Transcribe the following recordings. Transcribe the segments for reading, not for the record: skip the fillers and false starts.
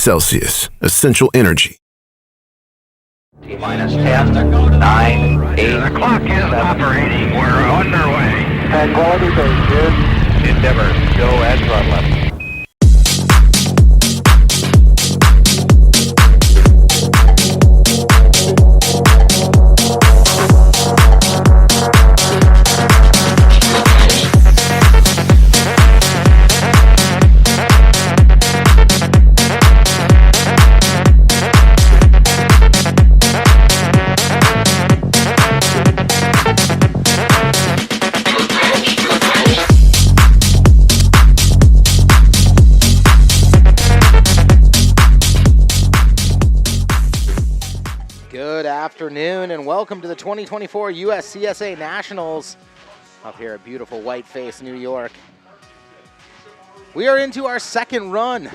Celsius, essential energy. T-minus 10, 9, 8. The clock is operating. We're underway. Tranquility Base here. Endeavor, go at throttle. Good afternoon and welcome to the 2024 USCSA Nationals up here at beautiful Whiteface, New York. We are into our second run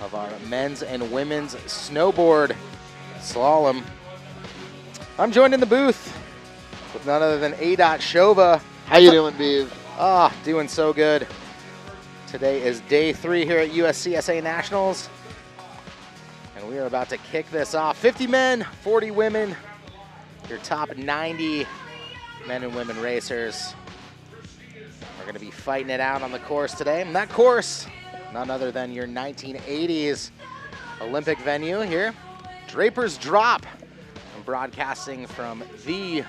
of our men's and women's snowboard slalom. I'm joined in the booth with none other than A.Dot Shova. How you doing, Beav? Doing so good. Today is day 3 here at USCSA Nationals. And we are about to kick this off. 50 men, 40 women, your top 90 men and women racers. We're going to be fighting it out on the course today. And that course, none other than your 1980s Olympic venue here, Draper's Drop. I'm broadcasting from the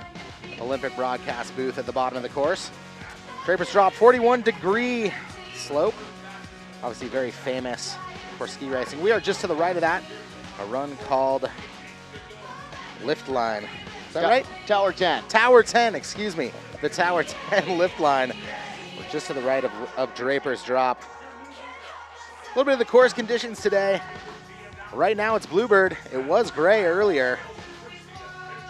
Olympic broadcast booth at the bottom of the course. Draper's Drop, 41-degree slope. Obviously very famous for ski racing. We are just to the right of that, a run called Lift Line. Is that right? Tower 10. Tower 10, excuse me. The Tower 10 Lift Line. We're just to the right of Draper's Drop. A little bit of the course conditions today. Right now it's Bluebird. It was gray earlier.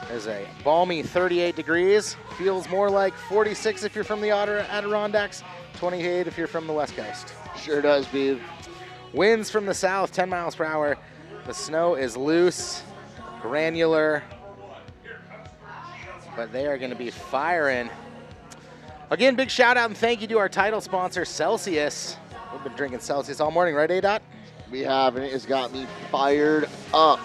There's a balmy 38 degrees. Feels more like 46 if you're from the Adirondacks, 28 if you're from the West Coast. Sure does, Beav. Winds from the south, 10 miles per hour. The snow is loose, granular, but they are going to be firing. Again, big shout out and thank you to our title sponsor, Celsius. We've been drinking Celsius all morning, right, A.Dot? We have, and it has got me fired up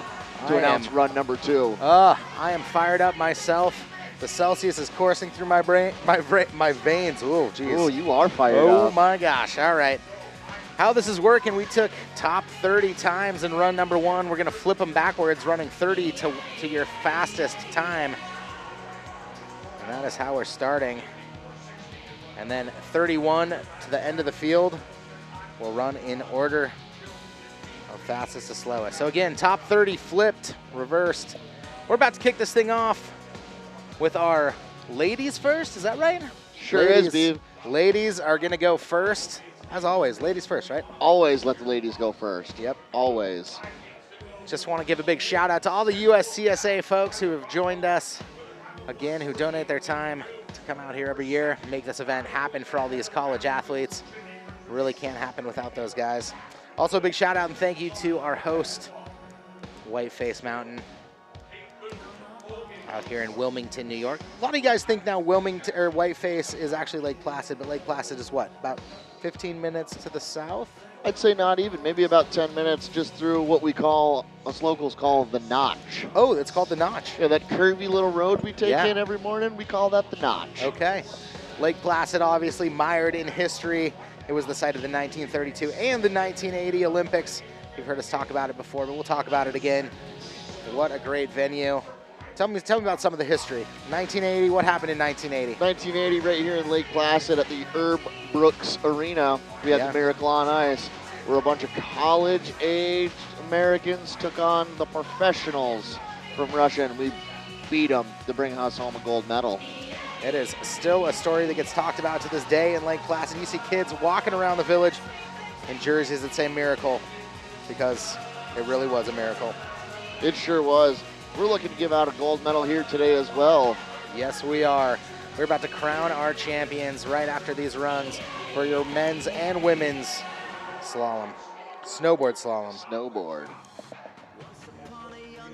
to announce run number 2. I am fired up myself. The Celsius is coursing through my brain, my veins. Oh, geez. Oh, you are fired up. Oh my gosh! All right. How this is working, we took top 30 times in run number 1. We're going to flip them backwards, running 30 to your fastest time. And that is how we're starting. And then 31 to the end of the field. We'll run in order of fastest to slowest. So again, top 30 flipped, reversed. We're about to kick this thing off with our ladies first. Is that right? Sure is, Beav. Ladies are going to go first. As always, ladies first, right? Always let the ladies go first. Yep. Always. Just want to give a big shout out to all the USCSA folks who have joined us, again, who donate their time to come out here every year and make this event happen for all these college athletes. It really can't happen without those guys. Also, a big shout out and thank you to our host, Whiteface Mountain, out here in Wilmington, New York. A lot of you guys think now Wilmington or Whiteface is actually Lake Placid, but Lake Placid is what? About 15 minutes to the south? I'd say not even, maybe about 10 minutes just through what we call, us locals call the Notch. Oh, it's called the Notch. Yeah, that curvy little road we take in every morning, we call that the Notch. Okay. Lake Placid, obviously mired in history. It was the site of the 1932 and the 1980 Olympics. You've heard us talk about it before, but we'll talk about it again. What a great venue. Tell me about some of the history. 1980, what happened in 1980? 1980, right here in Lake Placid at the Herb Brooks Arena. We had the Miracle on Ice, where a bunch of college-aged Americans took on the professionals from Russia, and we beat them to bring us home a gold medal. It is still a story that gets talked about to this day in Lake Placid. You see kids walking around the village in jerseys that say Miracle, because it really was a miracle. It sure was. We're looking to give out a gold medal here today as well. Yes, we are. We're about to crown our champions right after these runs for your men's and women's slalom. Snowboard slalom. Snowboard.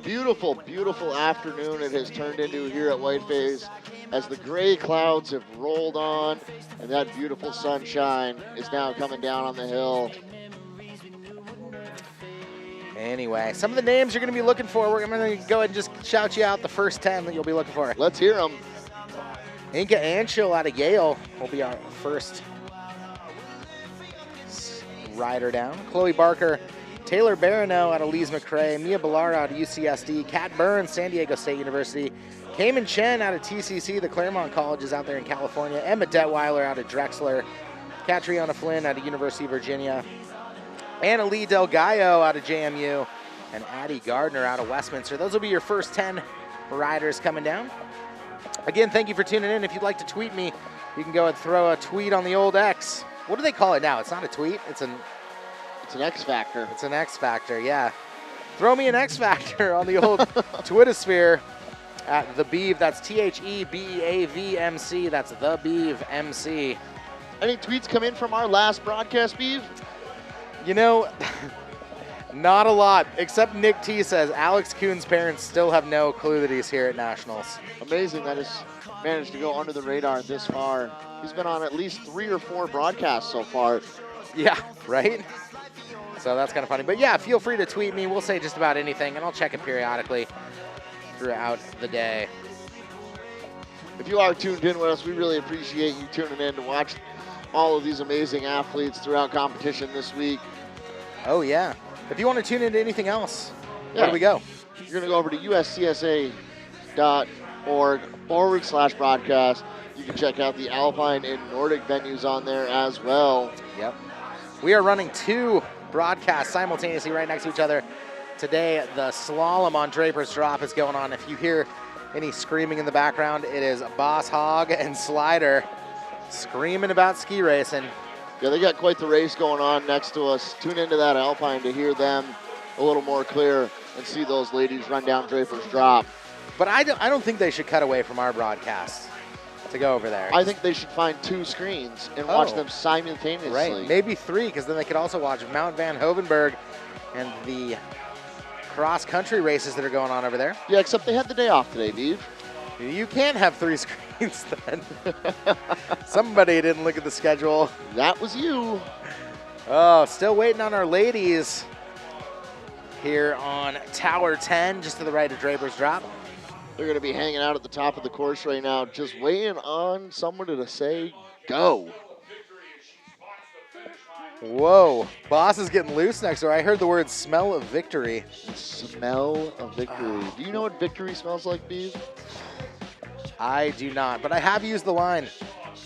Beautiful, beautiful afternoon it has turned into here at Whiteface as the gray clouds have rolled on and that beautiful sunshine is now coming down on the hill. Anyway, some of the names you're going to be looking for, we're going to go ahead and just shout you out the first 10 that you'll be looking for. Let's hear them. Inka Anschel out of Yale will be our first rider down. Chloe Barker, Taylor Barano out of Lees McRae, Mia Ballara out of UCSD, Kat Burns, San Diego State University, Cayman Chen out of TCC, the Claremont Colleges out there in California, Emma Detweiler out of Drexler, Catriona Flynn out of University of Virginia, Anna Lee Del Gallo out of JMU, and Addie Gardner out of Westminster. Those will be your first 10 riders coming down. Again, thank you for tuning in. If you'd like to tweet me, you can go and throw a tweet on the old X. What do they call it now? It's not a tweet. It's an X Factor. It's an X Factor, yeah. Throw me an X Factor on the old Twittersphere at The Beav. That's TheBeavMC. That's The Beav MC. Any tweets come in from our last broadcast, Beav? You know, not a lot, except Nick T says Alex Kuhn's parents still have no clue that he's here at Nationals. Amazing that he's managed to go under the radar this far. He's been on at least 3 or 4 broadcasts so far. Yeah, right? So that's kind of funny. But yeah, feel free to tweet me. We'll say just about anything, and I'll check it periodically throughout the day. If you are tuned in with us, we really appreciate you tuning in to watch all of these amazing athletes throughout competition this week. Oh, yeah. If you want to tune into anything else, where do we go? You're going to go over to uscsa.org/broadcast. You can check out the Alpine and Nordic venues on there as well. Yep. We are running 2 broadcasts simultaneously right next to each other. Today, the Slalom on Draper's Drop is going on. If you hear any screaming in the background, it is Boss Hogg and Slider screaming about ski racing. Yeah, they got quite the race going on next to us. Tune into that Alpine to hear them a little more clear and see those ladies run down Draper's Drop. But I don't think they should cut away from our broadcast to go over there. I think they should find 2 screens and watch them simultaneously. Right, maybe 3, because then they could also watch Mount Van Hovenberg and the cross-country races that are going on over there. Yeah, except they had the day off today, Beav. You can't have 3 screens then. Somebody didn't look at the schedule. That was you. Oh, still waiting on our ladies here on Tower 10, just to the right of Draper's Drop. They're going to be hanging out at the top of the course right now, just waiting on someone to say go. Whoa, Boss is getting loose next door. I heard the word smell of victory. Smell of victory. Do you know what victory smells like, Beav? I do not, but I have used the line,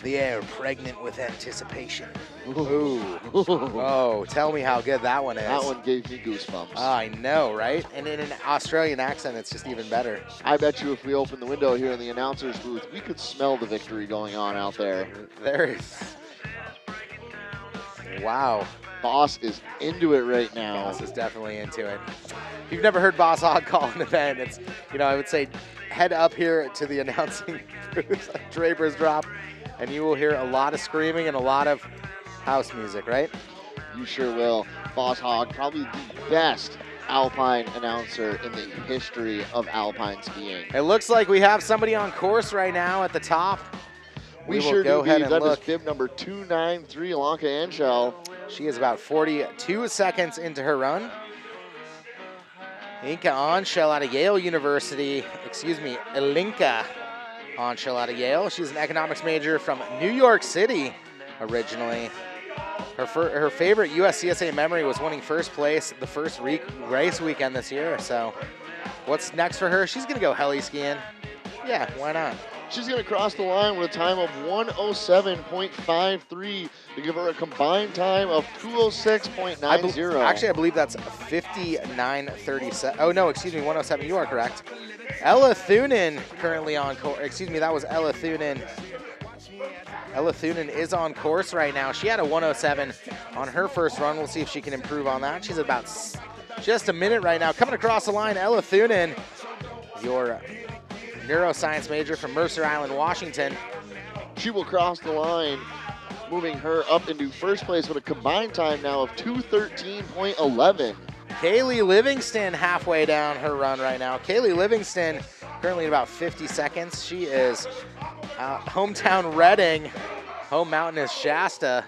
the air pregnant with anticipation. Ooh. Oh, tell me how good that one is. That one gave me goosebumps. I know, right? And in an Australian accent, it's just even better. I bet you if we open the window here in the announcer's booth, we could smell the victory going on out there. There is. Wow. Boss is into it right now. Boss is definitely into it. If you've never heard Boss Hogg call an event, it's, I would say head up here to the announcing booth at Draper's Drop, and you will hear a lot of screaming and a lot of house music, right? You sure will. Boss Hogg, probably the best Alpine announcer in the history of Alpine skiing. It looks like we have somebody on course right now at the top. We will sure go do. ahead and that look. is bib number 293, Ilanka Anschel. She is about 42 seconds into her run. Ilinka Anschel out of Yale University. Ilinka Anschel out of Yale. She's an economics major from New York City originally. Her favorite USCSA memory was winning first place the first race weekend this year. So what's next for her? She's going to go heli skiing. Yeah, why not? She's going to cross the line with a time of 107.53 to give her a combined time of 206.90. Actually, I believe that's 59.37. Oh, no, 107. You are correct. Ella Thunen currently on course. That was Ella Thunen. Ella Thunen is on course right now. She had a 107 on her first run. We'll see if she can improve on that. She's about just a minute right now. Coming across the line, Ella Thunen, your neuroscience major from Mercer Island, Washington. She will cross the line, moving her up into first place with a combined time now of 213.11. Kaylee Livingston halfway down her run right now. Kaylee Livingston currently at about 50 seconds. She is hometown Reading. Home mountain is Shasta.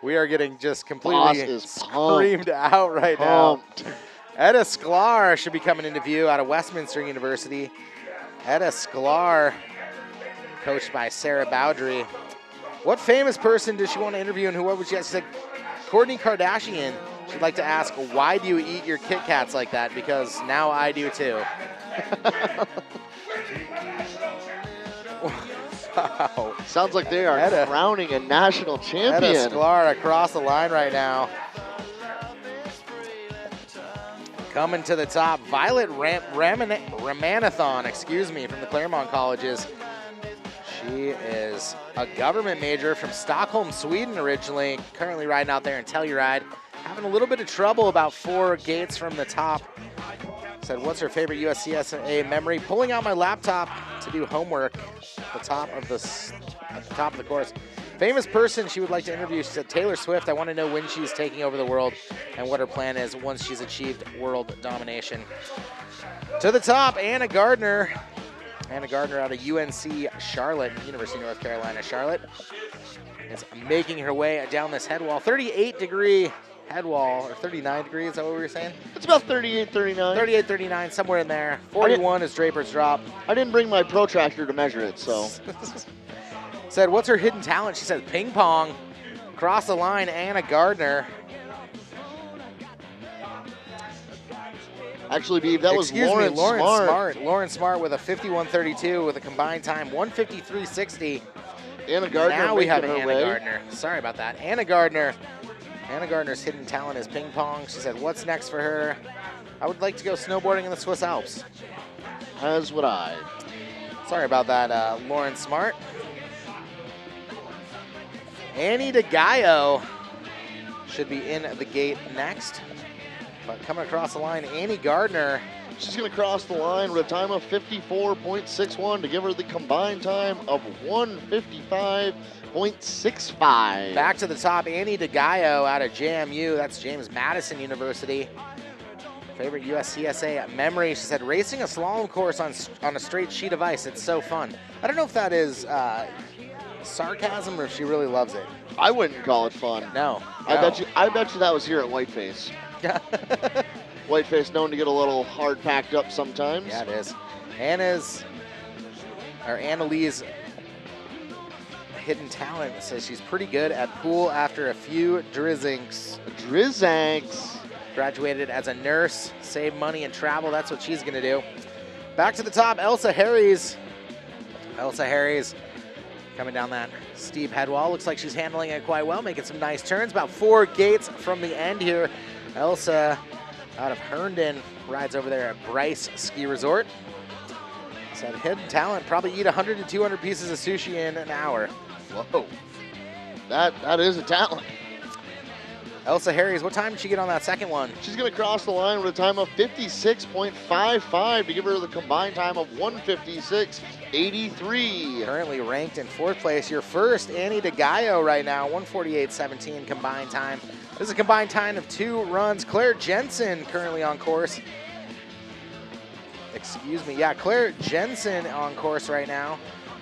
We are getting just Boss completely is screamed out right pumped. now. Etta Sklar should be coming into view out of Westminster University. Etta Sklar, coached by Sarah Bowdry. What famous person does she want to interview, and what would she ask? She said, Kourtney Kardashian. She'd like to ask, why do you eat your Kit Kats like that? Because now I do too. Wow. Sounds like they are crowning a national champion. Etta Sklar across the line right now. Coming to the top, Violet Ramanathan, from the Claremont Colleges. She is a government major from Stockholm, Sweden originally, currently riding out there in Telluride. Having a little bit of trouble about 4 gates from the top. Said, what's her favorite USCSA memory? Pulling out my laptop to do homework at the top of the course. Famous person she would like to interview, she said, Taylor Swift. I want to know when she's taking over the world and what her plan is once she's achieved world domination. To the top, Anna Gardner. Anna Gardner out of UNC Charlotte, University of North Carolina, Charlotte, is making her way down this head wall. 38-degree head wall, or 39 degrees, is that what we were saying? It's about 38, 39. 38, 39, somewhere in there. 41 is Draper's Drop. I didn't bring my protractor to measure it, so. Said, what's her hidden talent? She said, ping pong. Across the line, Anna Gardner. Actually, Beeb, that was Lauren Smart. Lauren Smart with a 51.32 with a combined time 153.60. Anna Gardner. Now we have Anna Gardner. Sorry about that. Anna Gardner. Anna Gardner's hidden talent is ping pong. She said, what's next for her? I would like to go snowboarding in the Swiss Alps. As would I. Sorry about that, Lauren Smart. Annie DeGaio should be in the gate next. But coming across the line, Annie Gardner. She's going to cross the line with a time of 54.61 to give her the combined time of 155.65. Back to the top, Annie DeGaio out of JMU. That's James Madison University. Favorite USCSA memory, she said, racing a slalom course on a straight sheet of ice. It's so fun. I don't know if that is sarcasm or if she really loves it. I wouldn't call it fun. No. I bet you that was here at Whiteface. Whiteface known to get a little hard packed up sometimes. Yeah, it is. Annalise hidden talent says she's pretty good at pool after a few drizzings. Graduated as a nurse, save money and travel. That's what she's gonna do. Back to the top, Elsa Harries. Elsa Harries coming down that steep head wall. Looks like she's handling it quite well, making some nice turns. About 4 gates from the end here. Elsa out of Herndon rides over there at Bryce Ski Resort. Said hidden talent, probably eat 100 to 200 pieces of sushi in an hour. Whoa, that is a talent. Elsa Harries, what time did she get on that second one? She's going to cross the line with a time of 56.55 to give her the combined time of 156.83. Currently ranked in 4th place. Your first, Annie DeGaio right now, 148.17 combined time. This is a combined time of 2 runs. Claire Jensen currently on course. Excuse me. Yeah, Claire Jensen on course right now.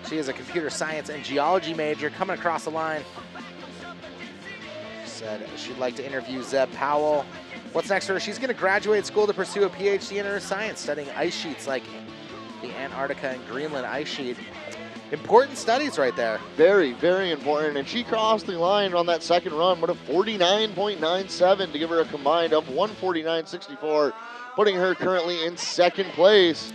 She is a computer science and geology major coming across the line. Said she'd like to interview Zeb Powell. What's next for her? She's going to graduate school to pursue a PhD in earth science, studying ice sheets like the Antarctica and Greenland ice sheet. Important studies right there. Very, very important. And she crossed the line on that second run with a 49.97 to give her a combined of 149.64, putting her currently in 2nd place.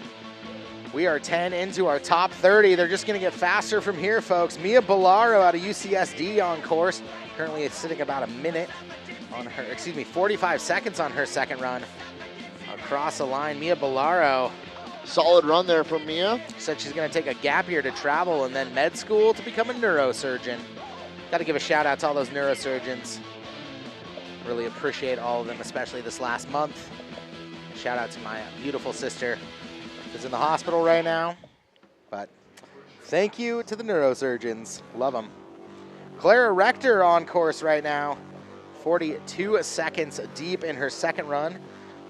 We are 10 into our top 30. They're just going to get faster from here, folks. Mia Bellaro out of UCSD on course. Currently sitting about 45 seconds on her second run. Across the line, Mia Bellaro. Solid run there from Mia. Said she's going to take a gap year to travel and then med school to become a neurosurgeon. Got to give a shout out to all those neurosurgeons. Really appreciate all of them, especially this last month. Shout out to my beautiful sister who's in the hospital right now. But thank you to the neurosurgeons. Love them. Clara Rector on course right now. 42 seconds deep in her second run.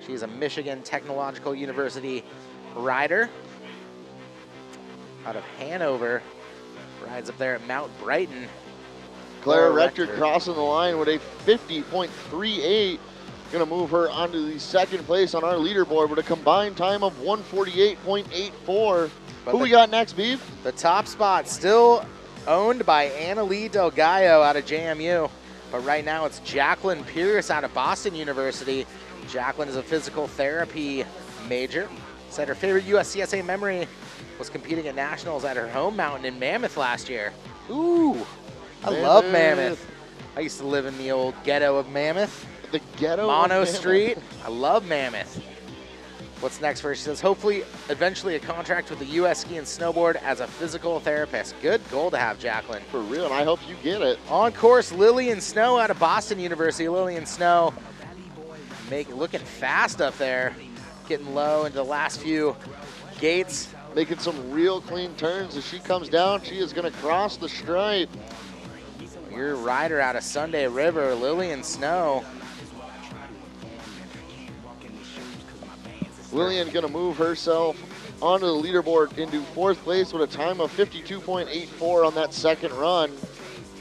She's a Michigan Technological University rider out of Hanover. Rides up there at Mount Brighton. Claire Rector crossing the line with a 50.38. Going to move her onto the second place on our leaderboard with a combined time of 148.84. Who we got next, Beeve? The top spot still owned by Annalie Del Gallo out of JMU. But right now it's Jacqueline Pierce out of Boston University. Jacqueline is a physical therapy major. Said her favorite USCSA memory was competing at nationals at her home mountain in Mammoth last year. Ooh, I love Mammoth. I used to live in the old ghetto of Mammoth. The ghetto Mono of Street. I love Mammoth. What's next for her? She says, hopefully, eventually a contract with the U.S. Ski and Snowboard as a physical therapist. Good goal to have, Jacqueline. For real, and I hope you get it. On course, Lillian Snow out of Boston University. Lillian Snow looking fast up there, getting low into the last few gates. Making some real clean turns. As she comes down, she is going to cross the stripe. Your rider out of Sunday River, Lillian Snow. Lillian going to move herself onto the leaderboard into fourth place with a time of 52.84 on that second run.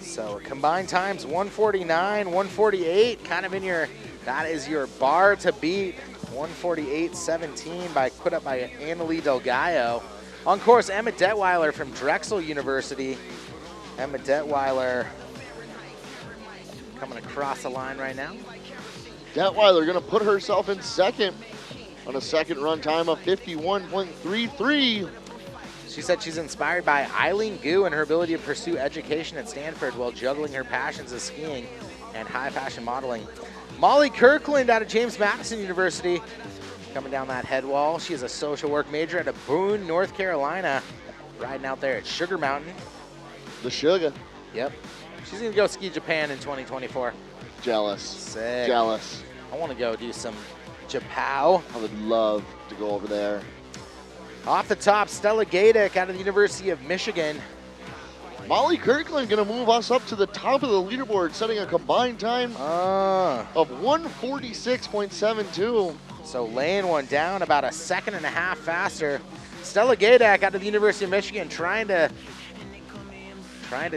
So combined times 149, 148, kind of in your, that is your bar to beat. 148.17 put up by Annalie Del Gallo. On course, Emma Detweiler from Drexel University. Emma Detweiler coming across the line right now. Detweiler going to put herself in second on a second run time of 51.33. She said she's inspired by Eileen Gu and her ability to pursue education at Stanford while juggling her passions of skiing and high fashion modeling. Molly Kirkland out of James Madison University coming down that head wall. She is a social work major out of Boone, North Carolina, riding out there at Sugar Mountain. The Sugar. Yep. She's going to go ski Japan in 2024. Jealous. Sick. Jealous. I want to go do some Japow. I would love to go over there. Off the top, Stella Gadick out of the University of Michigan. Molly Kirkland going to move us up to the top of the leaderboard, setting a combined time of 146.72. So laying one down about a second and a half faster. Stella Gadick out of the University of Michigan trying to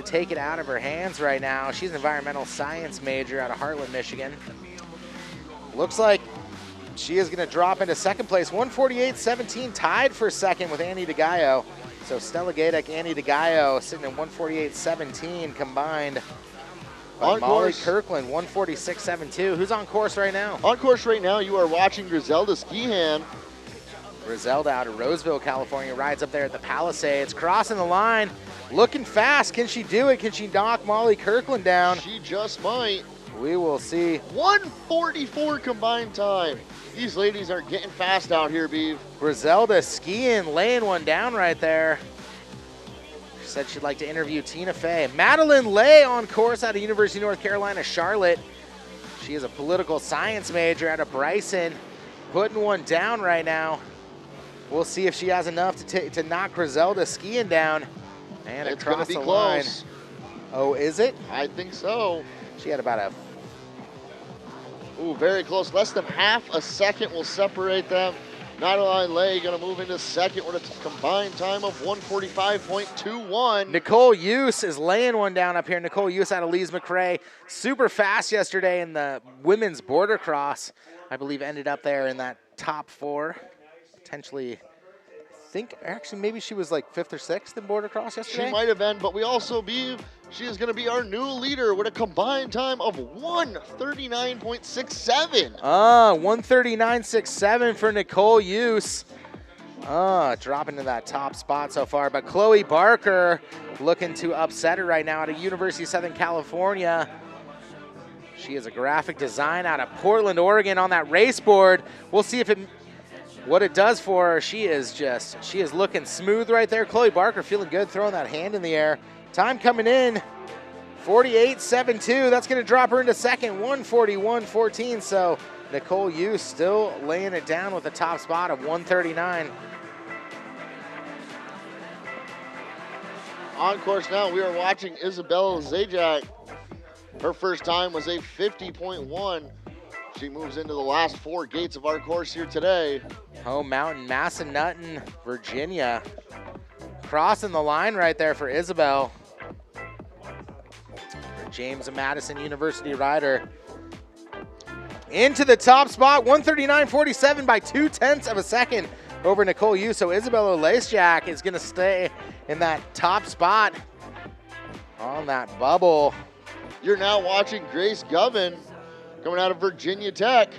take it out of her hands right now. She's an environmental science major out of Heartland, Michigan. Looks like she is going to drop into second place. 148.17, tied for second with Annie DeGaio. So Stella Gadick, Annie DeGaio sitting at 148.17 combined. By Molly Kirkland, 146.72. Who's on course right now? On course right now, you are watching Griselda Skihan. Griselda out of Roseville, California, rides up there at the Palisades, crossing the line, looking fast. Can she do it? Can she knock Molly Kirkland down? She just might. We will see. 144 combined time. These ladies are getting fast out here, Beeve. Griselda skiing, laying one down right there. She said she'd like to interview Tina Fey. Madeline Lay on course out of University of North Carolina, Charlotte. She is a political science major out of Bryson, putting one down right now. We'll see if she has enough to knock Griselda skiing down. And it's across the close. line. Oh, is it? I think so. She had about a... Ooh, very close. Less than half a second will separate them. Madeline Lay going to move into second with a combined time of 145.21. Nicole Use is laying one down up here. Nicole Use out of Lees McRae. Super fast yesterday in the women's border cross. I believe ended up there in that top four. Potentially, I think, actually, maybe she was like 5th or 6th in border cross yesterday. She might have been, but we also be, she is going to be our new leader with a combined time of 139.67. 139.67 for Nicole Use. Dropping to that top spot so far. But Chloe Barker looking to upset her right now out of University of Southern California. She is a graphic design out of Portland, Oregon on that race board. We'll see if what it does for her. She is looking smooth right there. Chloe Barker feeling good, throwing that hand in the air. Time coming in, 48.72. That's going to drop her into second, 141.14. So Nicole Use still laying it down with a top spot of 139. On course now, we are watching Isabella Zajac. Her first time was a 50.1. She moves into the last 4 gates of our course here today. Home mountain, Massanutten, Virginia. Crossing the line right there for Isabel. James Madison University rider. Into the top spot, 139.47 by 0.2 of a second over Nicole Yu. So Isabella Lacejak is going to stay in that top spot on that bubble. You're now watching Grace Govan coming out of Virginia Tech.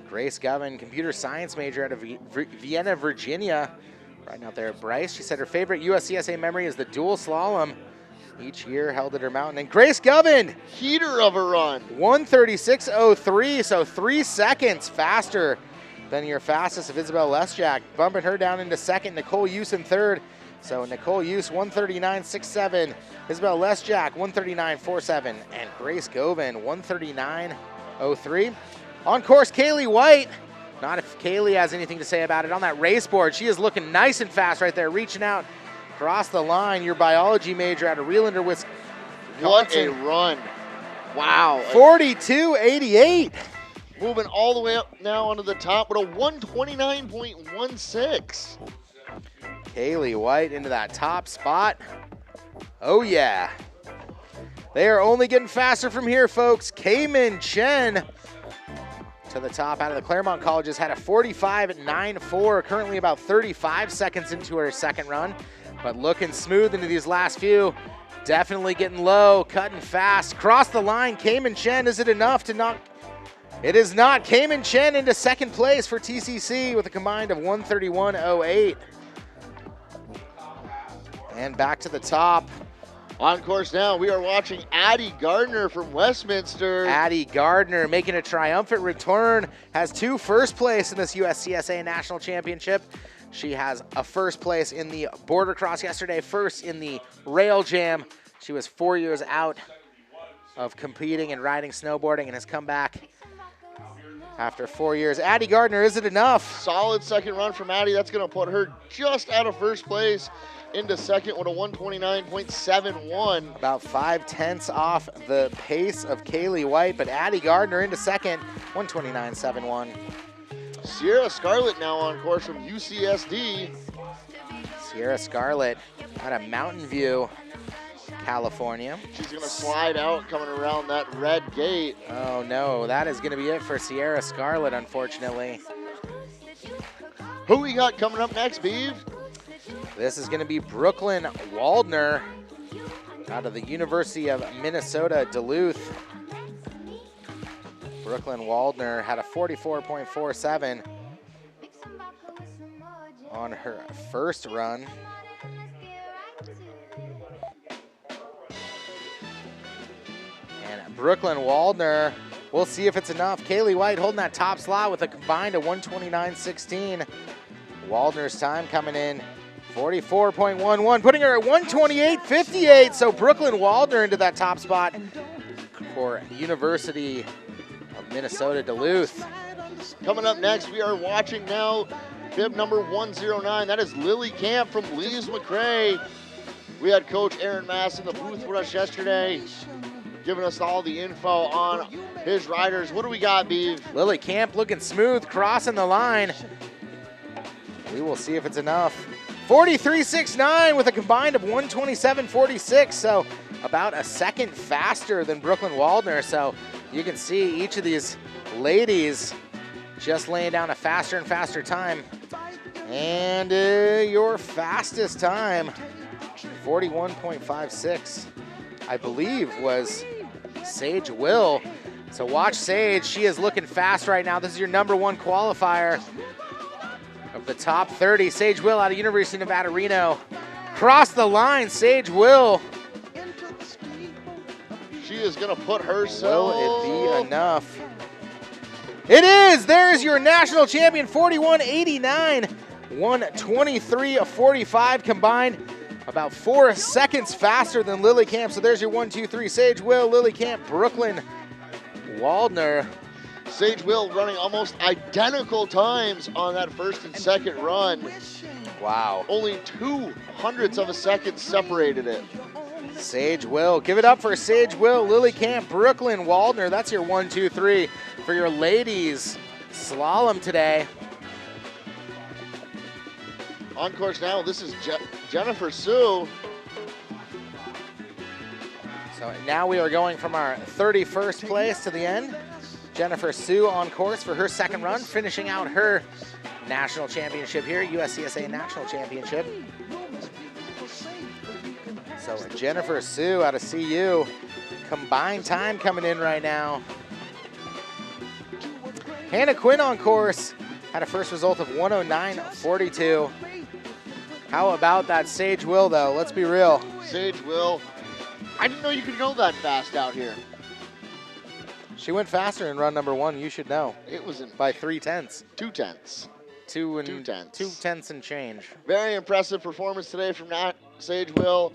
Grace Govan, computer science major out of Vienna, Virginia. Riding out there at Bryce. She said her favorite USCSA memory is the dual slalom each year held at her mountain. And Grace Govan, Heater of a run. 136.03, so 3 seconds faster than your fastest of Isabel Lacejak, bumping her down into second. Nicole Use in third. So Nicole Use 139.67, Isabel Lacejak 139.47, and Grace Govan 139.03. On course, Kaylee White. Not if Kaylee has anything to say about it. On that race board, she is looking nice and fast right there, reaching out across the line. Your biology major out of Reelander, Wisconsin. What a run. Wow. 42.88. Moving all the way up now onto the top with a 129.16. Kaylee White into that top spot. Oh, yeah. They are only getting faster from here, folks. Kaimin Chen to the top out of the Claremont Colleges had a 45.94, currently about 35 seconds into her second run, but looking smooth into these last few. Definitely getting low, cutting fast. Cross the line, Kaimin Chen. Is it enough to knock? It is not. Kaimin Chen into second place for TCC with a combined of 131.08. And back to the top. On course now, we are watching Addie Gardner from Westminster. Addie Gardner making a triumphant return, has 2 first place in this USCSA National Championship. She has a first place in the border cross yesterday, first in the rail jam. She was 4 years out of competing and riding snowboarding and has come back after 4 years. Addie Gardner, is it enough? Solid second run from Addie. That's going to put her just out of first place into second with a 129.71. About 5/10 off the pace of Kaylee White, but Addie Gardner into second, 129.71. Sierra Scarlett now on course from UCSD. Sierra Scarlett out of Mountain View, California. She's going to slide out coming around that red gate. Oh no, that is going to be it for Sierra Scarlett, unfortunately. Who we got coming up next, Beeve? This is going to be Brooklyn Waldner out of the University of Minnesota, Duluth. Brooklyn Waldner had a 44.47 on her first run. And Brooklyn Waldner, we'll see if it's enough. Kaylee White holding that top slot with a combined of 129.16. Waldner's time coming in 44.11, putting her at 128.58. So Brooklyn Waldner into that top spot for University of Minnesota Duluth. Coming up next, we are watching now bib number 109. That is Lily Camp from Lees McRae. We had Coach Aaron Mass in the booth with us yesterday, giving us all the info on his riders. What do we got, Beeve? Lily Camp looking smooth, crossing the line. We will see if it's enough. 43.69 with a combined of 127.46, so about a second faster than Brooklyn Waldner. So you can see each of these ladies just laying down a faster and faster time. And your fastest time, 41.56, I believe was Sage Will. So watch Sage, she is looking fast right now. This is your #1 qualifier of the top 30. Sage Will out of University of Nevada, Reno. Cross the line, Sage Will. She is going to put herself. Will it be enough? It is! There's your national champion, 41.89. 123.45 combined. About 4 seconds faster than Lily Camp. So there's your 1, 2, 3. Sage Will, Lily Camp, Brooklyn Waldner. Sage Will running almost identical times on that first and second run. Wow. Only 0.02 of a second separated it. Sage Will. Give it up for Sage Will, Lily Camp, Brooklyn Waldner. That's your 1, 2, 3 for your ladies slalom today. On course now, this is Jennifer Sue. So now we are going from our 31st place to the end. Jennifer Sue on course for her second run, finishing out her national championship here, USCSA National Championship. So Jennifer Sue out of CU, combined time coming in right now. Hannah Quinn on course, had a first result of 109.42. How about that Sage Will, though? Let's be real. Sage Will. I didn't know you could go that fast out here. She went faster in run number 1, you should know. It was in by 3/10. 2/10. 2/10 and change. Very impressive performance today from Sage Will.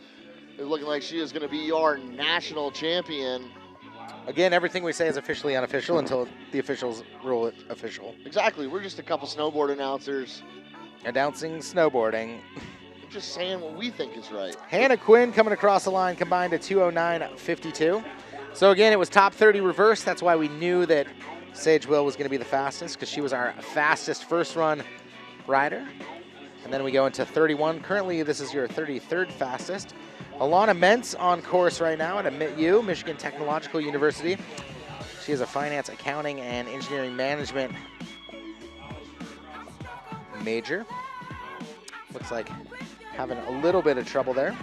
It's looking like she is going to be your national champion. Again, everything we say is officially unofficial until the officials rule it official. Exactly. We're just a couple snowboard announcers. Announcing snowboarding. Just saying what we think is right. Hannah Quinn coming across the line, combined to 209.52. So again, it was top 30 reverse. That's why we knew that Sage Will was going to be the fastest, because she was our fastest first run rider. And then we go into 31. Currently, this is your 33rd fastest. Alana Mentz on course right now at MITU, Michigan Technological University. She is a finance, accounting, and engineering management major. Looks like having a little bit of trouble there.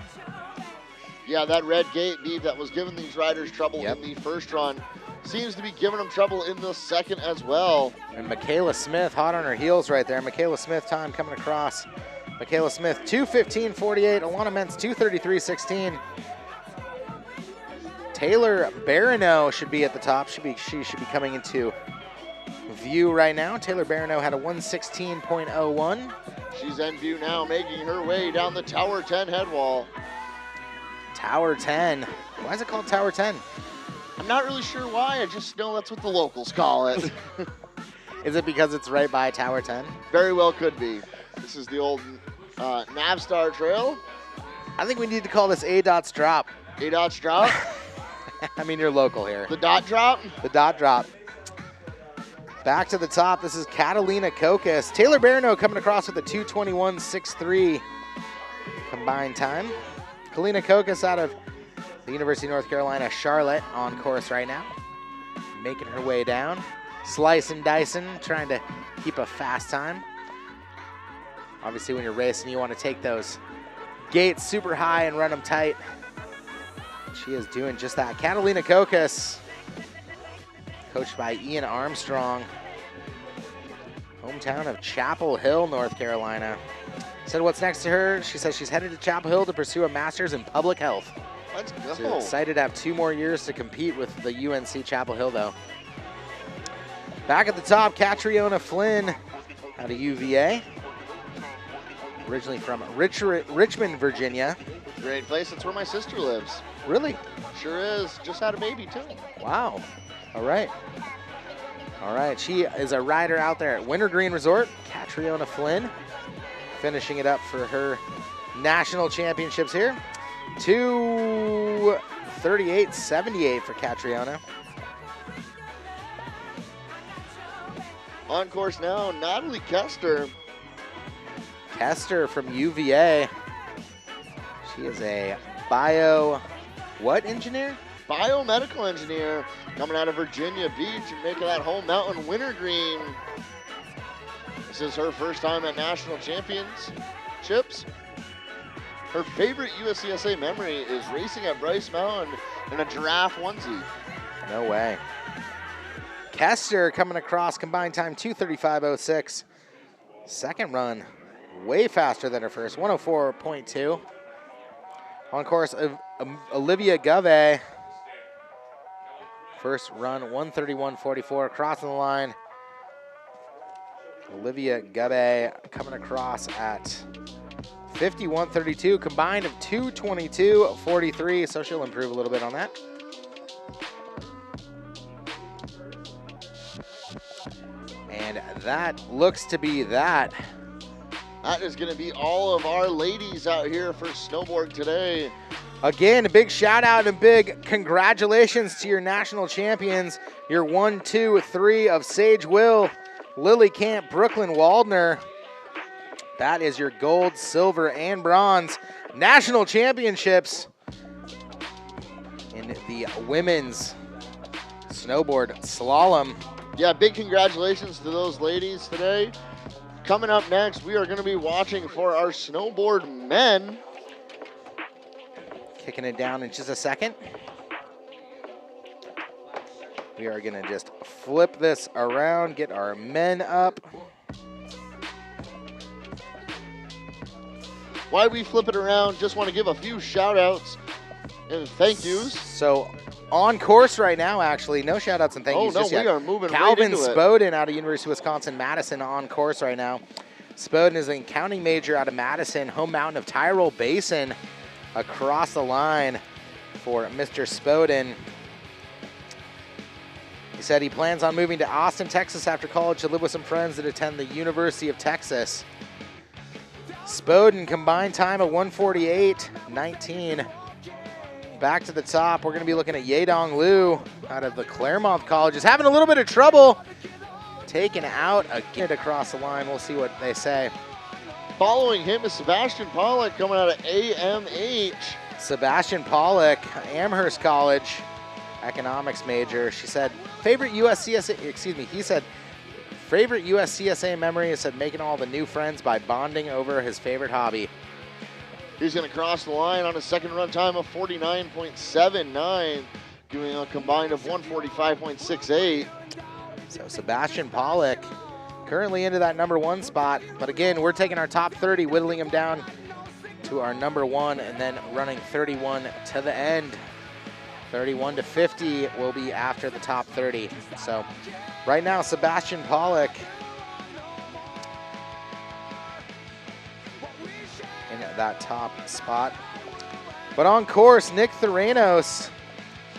Yeah, that red gate bead that was giving these riders trouble in the first run seems to be giving them trouble in the second as well. And Michaela Smith hot on her heels right there. Michaela Smith time coming across. Michaela Smith 2:15.48. Alana Mentz 2:33.16. Taylor Barano should be at the top. She should be coming into view right now. Taylor Barano had a 1:16.01. She's in view now, making her way down the Tower 10 head wall. Tower 10. Why is it called Tower 10? I'm not really sure why. I just know that's what the locals call it. Is it because it's right by Tower 10? Very well could be. This is the old Navstar Trail. I think we need to call this A-Dot's Drop. A-Dot's Drop? I mean, you're local here. The Dot Drop? The Dot Drop. Back to the top, this is Catalina Kokis. Taylor Barano coming across with a 2:21.63 combined time. Kalina Kokis out of the University of North Carolina, Charlotte, on course right now. Making her way down. Slicing, dicing, trying to keep a fast time. Obviously, when you're racing, you want to take those gates super high and run them tight. She is doing just that. Catalina Kokis, coached by Ian Armstrong, hometown of Chapel Hill, North Carolina. Said what's next to her, she says she's headed to Chapel Hill to pursue a master's in public health. Let's go. She's excited to have 2 more years to compete with the UNC Chapel Hill, though. Back at the top, Catriona Flynn out of UVA. Originally from Richmond, Virginia. Great place. That's where my sister lives. Really? Sure is. Just had a baby, too. Wow. All right. All right. She is a rider out there at Wintergreen Resort. Catriona Flynn finishing it up for her national championships here. 2:38.78 for Catriona. On course now, Natalie Kester. Kester from UVA. She is a what engineer? Biomedical engineer coming out of Virginia Beach and making that home mountain Wintergreen. This is her first time at national championships. Her favorite USCSA memory is racing at Bryce Mountain in a giraffe onesie. No way. Kester coming across, combined time 2:35.06. Second run, way faster than her first, 104.2. On course, Olivia Gove. First run, 131.44, crossing the line. Olivia Gove coming across at 51.32, combined of 2:22.43, so she'll improve a little bit on that. And that looks to be that. That is going to be all of our ladies out here for Snowboard today. Again, a big shout out and big congratulations to your national champions. Your 1, 2, 3 of Sage Will, Lily Camp, Brooklyn Waldner. That is your gold, silver, and bronze national championships. in the women's snowboard slalom. Yeah, big congratulations to those ladies today. Coming up next, we are going to be watching for our snowboard men. Kicking it down in just a second. We are going to just flip this around, get our men up. While we flip it around, just want to give a few shout outs and thank yous. So on course right now, actually, no shout outs and thank yous. Oh, no, just yet. we are moving Calvin right into it. Spoden out of University of Wisconsin-Madison on course right now. Spoden is an accounting major out of Madison, home mountain of Tyrol Basin. Across the line for Mr. Spoden. He said he plans on moving to Austin, Texas after college to live with some friends that attend the University of Texas. Spoden combined time of 1:48.19. Back to the top, we're going to be looking at Yedong Liu out of the Claremont College. Is having a little bit of trouble. Taken out again across the line. We'll see what they say. Following him is Sebastian Pollock coming out of AMH. Sebastian Pollock, Amherst College, economics major. She said, favorite USCSA, excuse me, he said, favorite USCSA memory is said making all the new friends by bonding over his favorite hobby. He's going to cross the line on a second run time of 49.79, doing a combined of 145.68. So Sebastian Pollock currently into that number 1 spot. But again, we're taking our top 30, whittling them down to our number 1, and then running 31 to the end. 31 to 50 will be after the top 30. So right now, Sebastian Pollock in that top spot. But on course, Nick Theranos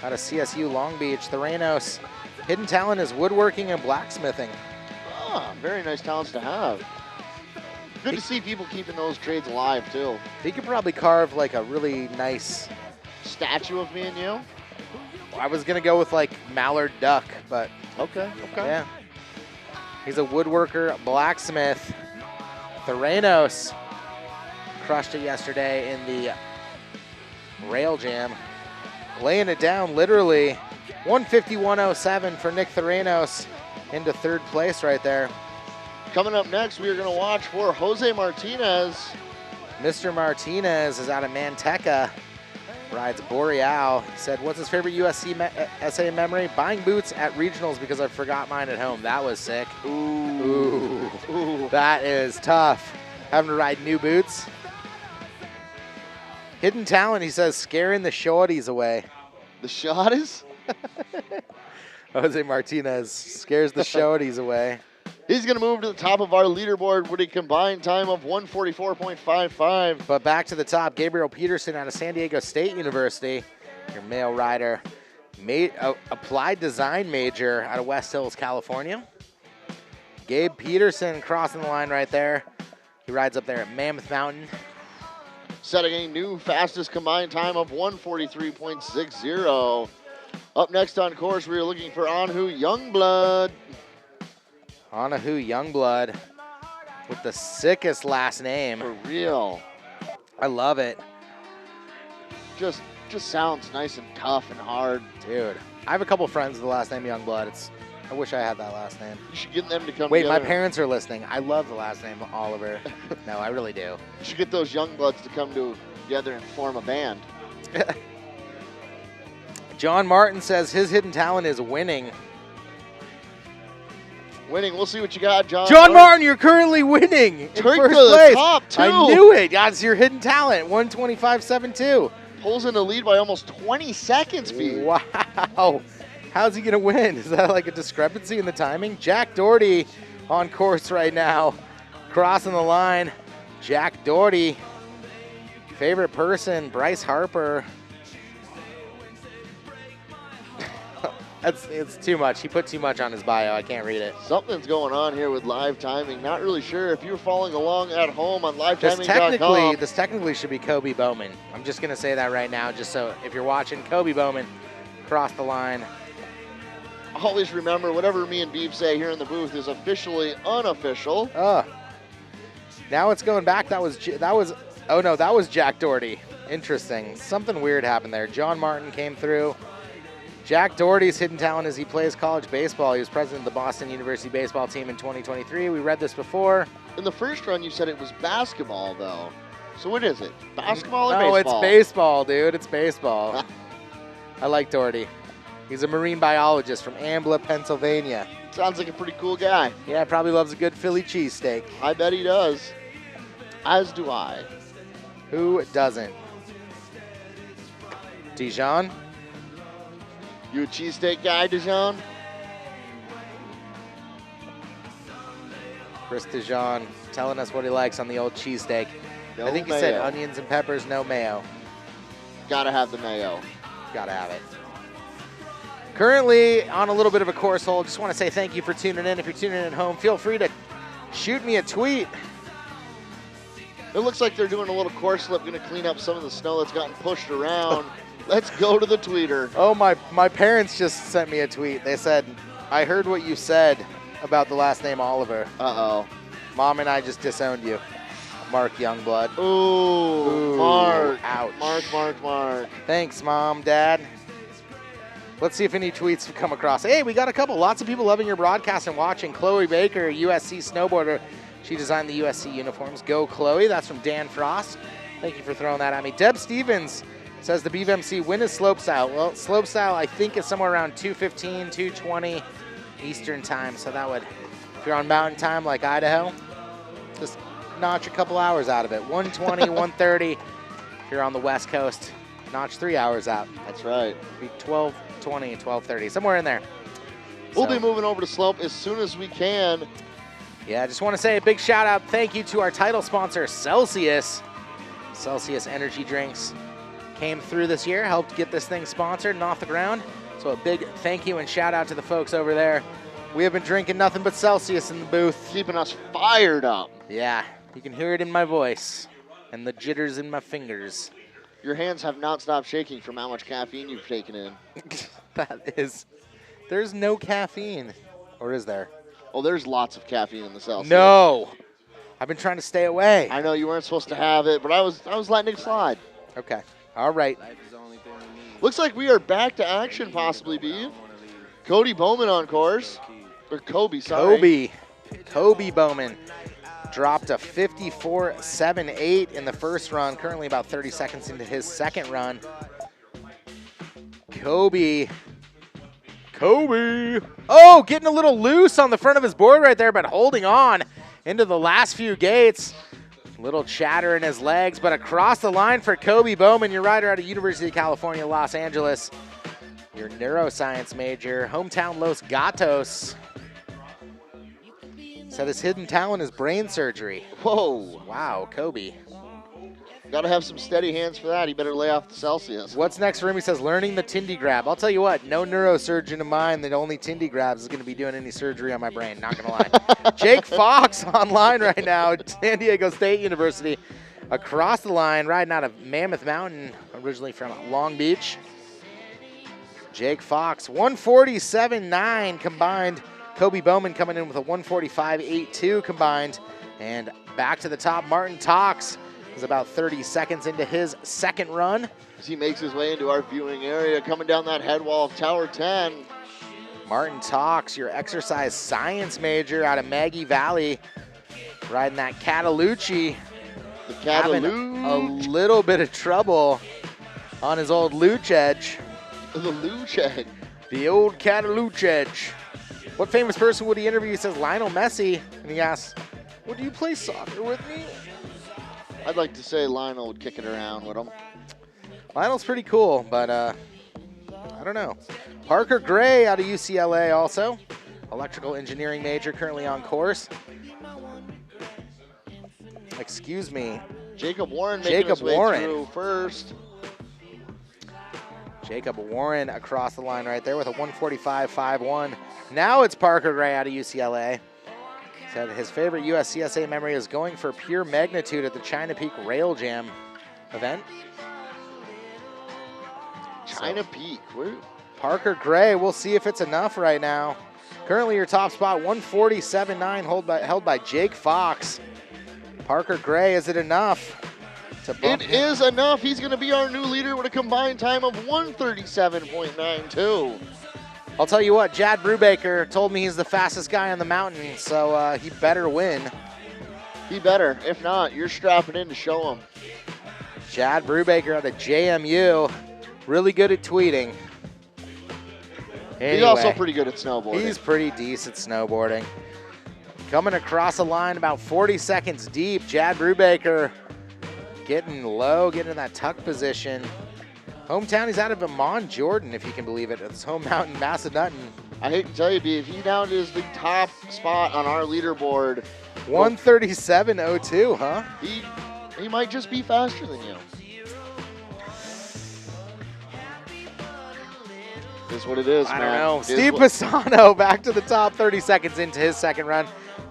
out of CSU Long Beach. Theranos, hidden talent is woodworking and blacksmithing. Ah, very nice talents to have. Good to see people keeping those trades alive, too. He could probably carve like a really nice statue of me and you? I was going to go with like mallard duck, but okay. Yeah. He's a woodworker, blacksmith. Theranos crushed it yesterday in the rail jam. Laying it down literally. 151.07 for Nick Theranos into 3rd place right there. Coming up next, we are going to watch for Jose Martinez. Mr. Martinez is out of Manteca, rides Boreal. He said, what's his favorite USCSA memory? Buying boots at regionals because I forgot mine at home. That was sick. Ooh. That is tough. Having to ride new boots. Hidden talent, he says, scaring the shorties away. The shotties? Jose Martinez scares the shorties away. He's going to move to the top of our leaderboard with a combined time of 144.55. But back to the top, Gabriel Peterson out of San Diego State University, your male rider, applied design major out of West Hills, California. Gabe Peterson crossing the line right there. He rides up there at Mammoth Mountain. Setting a new fastest combined time of 143.60. Up next on course, we are looking for Anhu Youngblood. Anahu Youngblood with the sickest last name. For real. I love it. Just sounds nice and tough and hard. Dude, I have a couple friends with the last name Youngblood. I wish I had that last name. You should get them to come Wait, together. my parents are listening. I love the last name Oliver. No, I really do. You should get those Youngbloods to come together and form a band. John Martin says his hidden talent is winning. Winning. We'll see what you got, John. John Martin, you're currently winning in Take first to the place. top, too. I knew it. That's your hidden talent. 125.72. Pulls in the lead by almost 20 seconds, Pete. Wow. How's he going to win? Is that like a discrepancy in the timing? Jack Doherty on course right now. Crossing the line. Jack Doherty. Favorite person, Bryce Harper. It's too much. He put too much on his bio. I can't read it. Something's going on here with live timing. Not really sure. If you're following along at home on livetiming.com. This technically should be Kobe Bowman. I'm just going to say that right now, just so if you're watching, Kobe Bowman crossed the line. Always remember, whatever me and Beef say here in the booth is officially unofficial. Now it's going back. That was Jack Doherty Interesting. Something weird happened there. John Martin came through. Jack Doherty's hidden talent is he plays college baseball. He was president of the Boston University baseball team in 2023. We read this before. In the first run, you said it was basketball, though. So what is it? Basketball or No, baseball? it's baseball, dude. It's baseball. I like Doherty. He's a marine biologist from Ambler, Pennsylvania. Sounds like a pretty cool guy. Yeah, probably loves a good Philly cheesesteak. I bet he does. As do I. Who doesn't? Dijon? You a cheesesteak guy, Dijon? Chris Dijon telling us what he likes on the old cheesesteak. No I think he mayo. said onions and peppers, no mayo. Gotta have the mayo. Gotta have it. Currently on a little bit of a course hold. Just want to say thank you for tuning in. If you're tuning in at home, feel free to shoot me a tweet. It looks like they're doing a little course slip, going to clean up some of the snow that's gotten pushed around. Let's go to the tweeter. Oh, my parents just sent me a tweet. They said, I heard what you said about the last name Oliver. Uh-oh. Mom and I just disowned you. Mark Youngblood. Ooh, Mark. Ouch. Mark. Thanks, Mom, Dad. Let's see if any tweets come across. Hey, we got a couple. Lots of people loving your broadcast and watching. Chloe Baker, USC snowboarder. She designed the USC uniforms. Go, Chloe. That's from Dan Frost. Thank you for throwing that at me. Deb Stevens says the BVMC win is slopestyle. Well, slopestyle, I think, is somewhere around 2:15, 2:20 Eastern time. So that would, if you're on mountain time like Idaho, just notch a couple hours out of it. 1:20, 1:30. If you're on the West Coast, notch 3 hours out. That's right. Be 12:20, 12:30, somewhere in there. We'll be moving over to slope as soon as we can. Yeah, I just want to say a big shout out, thank you to our title sponsor, Celsius. Celsius energy drinks came through this year, helped get this thing sponsored and off the ground. So a big thank you and shout out to the folks over there. We have been drinking nothing but Celsius in the booth. Keeping us fired up. Yeah, you can hear it in my voice and the jitters in my fingers. Your hands have not stopped shaking from how much caffeine you've taken in. There's no caffeine. Or is there? Oh, there's lots of caffeine in the Celsius. No. I've been trying to stay away. I know you weren't supposed to have it, but I was letting it slide. Okay. All right. Looks like we are back to action, possibly, Beeve. Cody Bowman on course. Or Kobe, sorry. Kobe Bowman dropped a 54.78 in the first run, currently about 30 seconds into his second run. Kobe. Oh, getting a little loose on the front of his board right there, but holding on into the last few gates. Little chatter in his legs, but across the line for Kobe Bowman, your rider out of University of California, Los Angeles. Your neuroscience major, hometown Los Gatos. Said his hidden talent is brain surgery. Whoa. Wow, Kobe. Got to have some steady hands for that. He better lay off the Celsius. What's next for him? He says, learning the Tindy grab. I'll tell you what, no neurosurgeon of mine that only Tindy grabs is going to be doing any surgery on my brain. Not going to lie. Jake Fox online right now, San Diego State University. Across the line, riding out of Mammoth Mountain, originally from Long Beach. Jake Fox, 147.9 combined. Kobe Bowman coming in with a 145.82 combined. And back to the top, Martin Tox is about 30 seconds into his second run. As he makes his way into our viewing area, coming down that head wall of Tower 10. Martin Tox, your exercise science major out of Maggie Valley, riding that Catalucci. The Having Catalucci. a little bit of trouble on his old Luch edge. The Luch edge. The old Catalucci edge. What famous person would he interview? He says Lionel Messi. And he asks, would you play soccer with me? I'd like to say Lionel would kick it around with him. Lionel's pretty cool, but I don't know. Parker Gray out of UCLA also. Electrical engineering major, currently on course. Excuse me. Jacob Warren making his way through first. Jacob Warren across the line right there with a 145.51. Now it's Parker Gray out of UCLA. Said his favorite USCSA memory is going for pure magnitude at the China Peak Rail Jam event. China Peak. Where? Parker Gray, we'll see if it's enough right now. Currently your top spot, 147.9, held by Jake Fox. Parker Gray, is it enough? to bump It him. is enough. He's going to be our new leader with a combined time of 1:37.92. I'll tell you what, Jad Brubaker told me he's the fastest guy on the mountain, so he better win. He better. If not, you're strapping in to show him. Jad Brubaker out of JMU, really good at tweeting. Anyway, He's also pretty good at snowboarding. he's pretty decent snowboarding. Coming across the line about 40 seconds deep, Jad Brubaker getting low, getting in that tuck position. Hometown, he's out of Amman, Jordan, if you can believe it. It's home mountain, Macedon. I hate to tell you, B, if he down is the top spot on our leaderboard, 137.02, huh? he might just be faster than you. Is what it is, I man. don't know. Is Steve what- Pisano back to the top 30 seconds into his second run.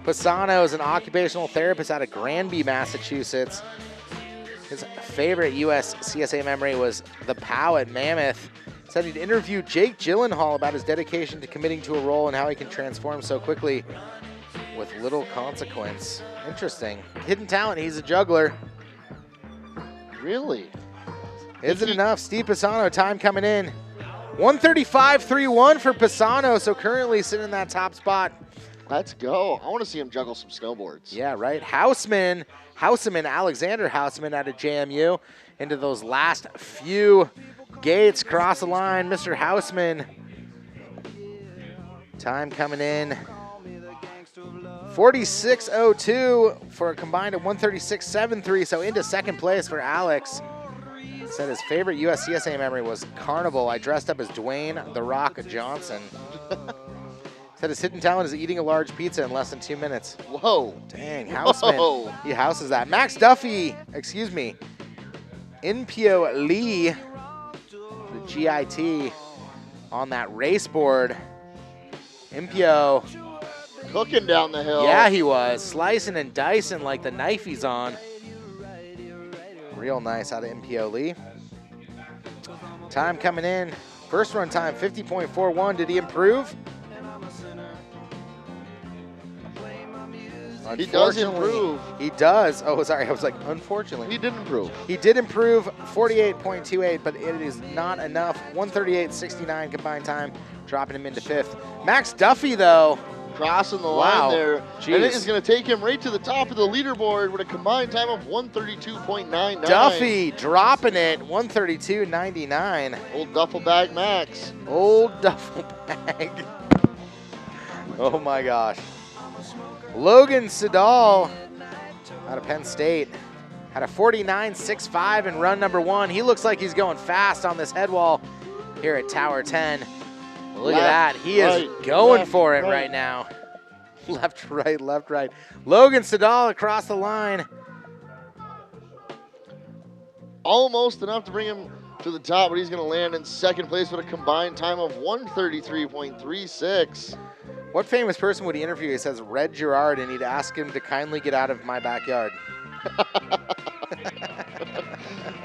Pisano is an occupational therapist out of Granby, Massachusetts. His favorite USCSA memory was the POW at Mammoth. Said he'd interviewed Jake Gyllenhaal about his dedication to committing to a role and how he can transform so quickly with little consequence. Interesting. Hidden talent, he's a juggler. Really? Is it enough? Steve Pisano, time coming in. 135.31 for Pisano, so currently sitting in that top spot. Let's go. I want to see him juggle some snowboards. Yeah, right. Houseman, Alexander Houseman out of JMU into those last few gates. Cross the line, Mr. Houseman. Time coming in. 46.02 for a combined of 136.73, so into second place for Alex. Said his favorite USCSA memory was Carnival. I dressed up as Dwayne "The Rock" Johnson. Said his hidden talent is eating a large pizza in less than 2 minutes. Whoa. Dang, Houseman. Whoa. He houses that. Max Duffy, Inpio Lee, the GIT on that race board. Impio, Cooking down the hill. yeah, he was. Slicing and dicing like the knife he's on. Real nice out of Impio Lee. Time coming in. First run time, 50.41. Did he improve? He does Unfortunately, improve. He does. Oh, sorry. I was like, unfortunately. He did improve. He did improve 48.28, but it is not enough. 138.69 combined time, dropping him into fifth. Max Duffy, though. Crossing the Wow. line there. Jeez. And it is going to take him right to the top of the leaderboard with a combined time of 132.99. Duffy dropping it, 132.99. Old duffel bag Max. Old duffel bag. Oh my gosh. Logan Sedal out of Penn State had a 49.65 in run number one. He looks like he's going fast on this head wall here at Tower 10. Look at that. He is going for it right now. Left, right, left, right. Logan Sedal across the line. Almost enough to bring him to the top, but he's going to land in second place with a combined time of 133.36. What famous person would he interview? He says Red Gerard, and he'd ask him to kindly get out of my backyard.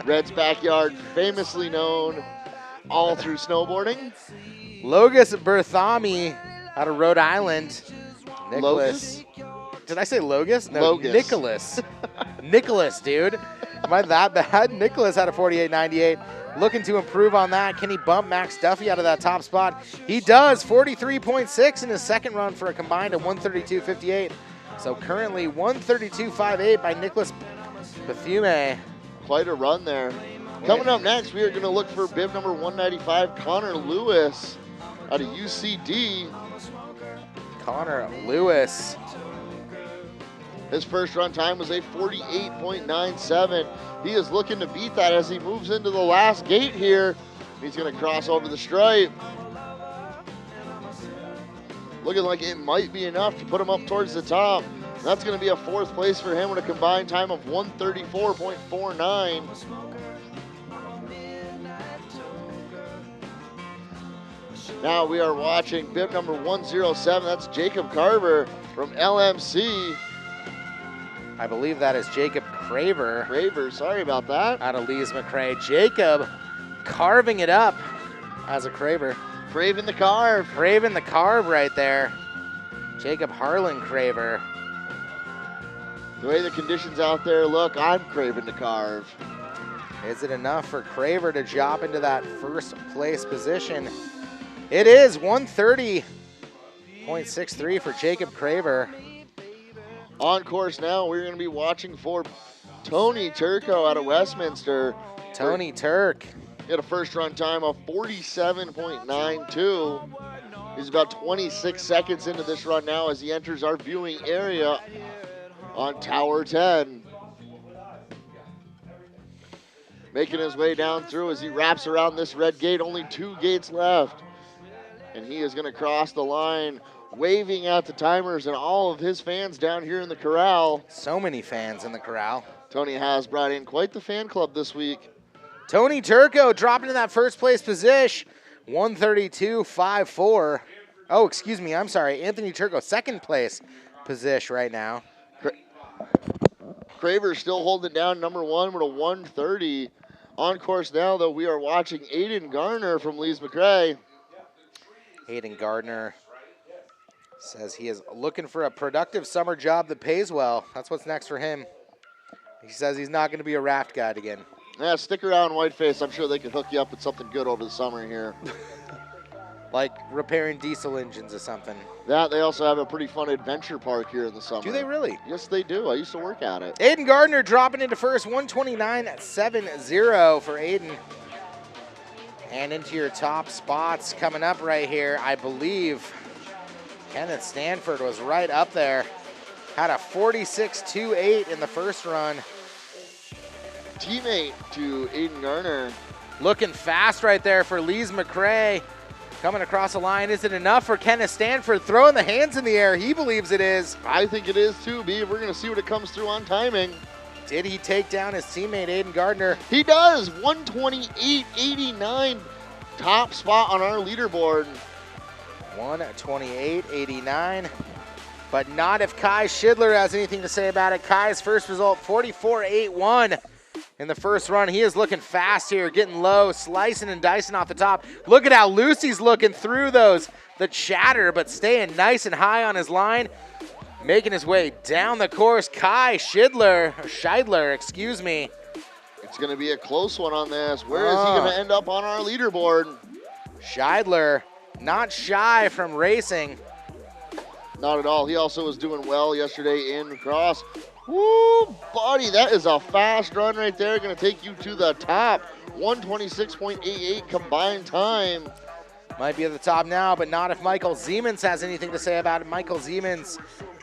Red's backyard, famously known all through snowboarding. Logus Berthami out of Rhode Island. Nicholas. Did I say Logus? No, Logus. Nicholas. Nicholas, dude. Am I that bad? Nicholas had a 48.98. Looking to improve on that. Can he bump Max Duffy out of that top spot? He does. 43.6 in his second run for a combined of 132.58. So currently 132.58 by Nicholas Bethume. Quite a run there. Coming up next, we are going to look for bib number 195, Connor Lewis out of UCD. Connor Lewis. His first run time was a 48.97. He is looking to beat that as he moves into the last gate here. He's going to cross over the stripe. Looking like it might be enough to put him up towards the top. That's going to be a fourth place for him with a combined time of 134.49. Now we are watching bib number 107. That's Jacob Carver from LMC. I believe that is Jacob Craver. Craver, sorry about that. Out of Lees McRae. Jacob carving it up as a Craver. Craving the carve. Craving the carve right there. Jacob Harlan Craver. The way the conditions out there look, I'm craving to carve. Is it enough for Craver to drop into that first place position? It is 130.63 for Jacob Craver. On course now, we're going to be watching for Tony Turco out of Westminster. Tony Turk. He had a first run time of 47.92. He's about 26 seconds into this run now as he enters our viewing area on Tower 10. Making his way down through as he wraps around this red gate. Only 2 gates left. And he is going to cross the line, waving at the timers and all of his fans down here in the corral. So many fans in the corral. Tony has brought in quite the fan club this week. Tony Turco dropping in that first place position, 132.54. Oh, excuse me, I'm sorry. Anthony Turco, second place position right now. Craver's still holding down number 1 with a 130. On course now, though, we are watching Aiden Garner from Lees McRae. Aiden Gardner says he is looking for a productive summer job that pays well. That's what's next for him. He says he's not going to be a raft guide again. Yeah, stick around, Whiteface. I'm sure they can hook you up with something good over the summer here. Like repairing diesel engines or something. That, they also have a pretty fun adventure park here in the summer. Do they really? Yes, they do. I used to work at it. Aiden Gardner dropping into first, 129.70 for Aiden. And into your top spots coming up right here, I believe Kenneth Stanford was right up there. Had a 46.28 in the first run. Teammate to Aiden Garner. Looking fast right there for Lees McRae. Coming across the line. Is it enough for Kenneth Stanford? Throwing the hands in the air. He believes it is. I think it is too, B. We're going to see what it comes through on timing. Did he take down his teammate Aiden Gardner? He does. 128.89. Top spot on our leaderboard. 128.89. But not if Kai Schidler has anything to say about it. Kai's first result, 44.81 in the first run. He is looking fast here, getting low, slicing and dicing off the top. Look at how loose he's looking through the chatter, but staying nice and high on his line. Making his way down the course, Kai Scheidler, excuse me. It's going to be a close one on this. Where is he going to end up on our leaderboard? Scheidler, not shy from racing. Not at all. He also was doing well yesterday in cross. Woo, buddy, that is a fast run right there. Going to take you to the top. 126.88 combined time. Might be at the top now, but not if Michael Ziemans has anything to say about it. Michael Ziemans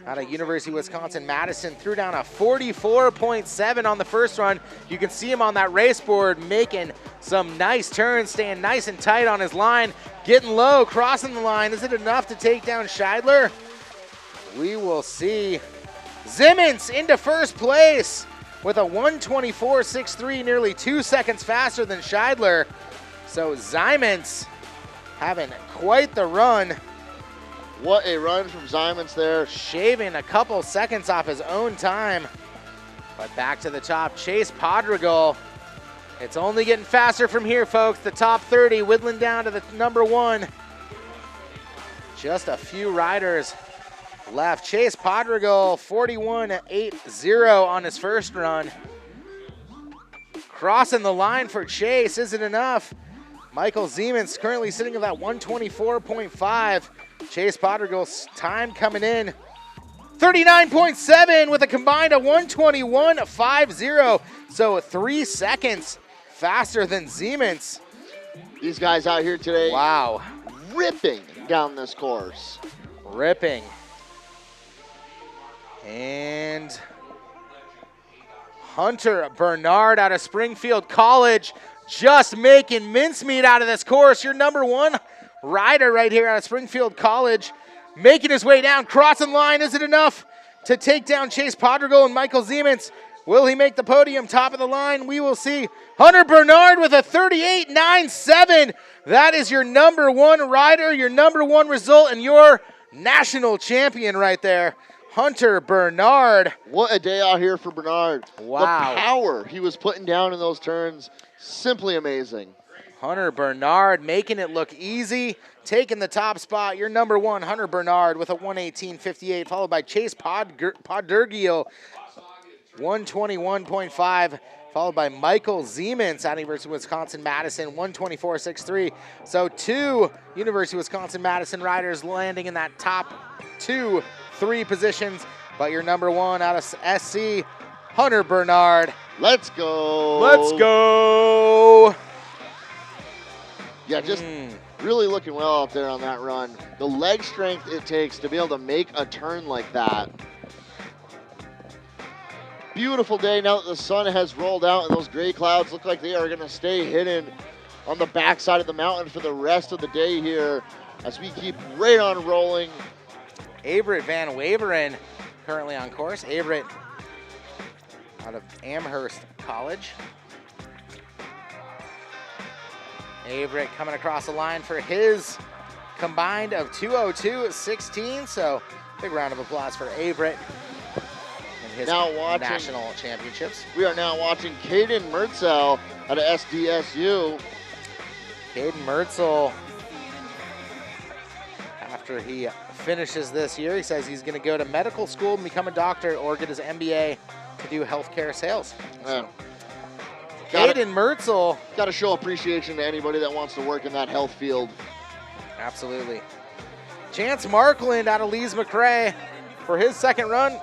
out of University of Wisconsin-Madison threw down a 44.7 on the first run. You can see him on that race board making some nice turns, staying nice and tight on his line, getting low, crossing the line. Is it enough to take down Scheidler? We will see. Ziemans into first place with a 124.63, nearly 2 seconds faster than Scheidler. So Ziemans having quite the run. What a run from Ziemans there. Shaving a couple seconds off his own time. But back to the top, Chase Podregal. It's only getting faster from here, folks. The top 30 whittling down to the number 1. Just a few riders left. Chase Podregal, 41.80 on his first run. Crossing the line for Chase, isn't enough. Michael Ziemans currently sitting at that 124.5. Chase Podregal's time coming in 39.7 with a combined of 121.50. So 3 seconds faster than Ziemans. These guys out here today. Wow. Ripping down this course. Ripping. And Hunter Bernard out of Springfield College just making mincemeat out of this course. Your number 1 rider right here out of Springfield College, making his way down, crossing line. Is it enough to take down Chase Podregal and Michael Ziemans? Will he make the podium? Top of the line, we will see. Hunter Bernard with a 38.97. That is your number 1 rider, your number 1 result, and your national champion right there. Hunter Bernard. What a day out here for Bernard. Wow. The power he was putting down in those turns, simply amazing. Hunter Bernard making it look easy, taking the top spot. Your number 1, Hunter Bernard, with a 118.58, followed by Chase Poddergio 121.5, followed by Michael Ziemans out of University of Wisconsin-Madison, 124.63. So 2 University of Wisconsin-Madison riders landing in that top 2-3 positions. But your number 1 out of SC, Hunter Bernard. Let's go. Let's go. Yeah, just really looking well out there on that run. The leg strength it takes to be able to make a turn like that. Beautiful day now that the sun has rolled out and those gray clouds look like they are going to stay hidden on the backside of the mountain for the rest of the day here as we keep right on rolling. Averett Van Waveren currently on course. Averett out of Amherst College. Averett coming across the line for his combined of 2:02.16. So big round of applause for Averett and his national championships. We are now watching Caden Mertzel out of SDSU. Caden Mertzel, after he finishes this year, he says he's going to go to medical school and become a doctor or get his MBA to do healthcare sales. Yeah. Caden Mertzel. Got to show appreciation to anybody that wants to work in that health field. Absolutely. Chance Markland out of Lees McRae for his second run.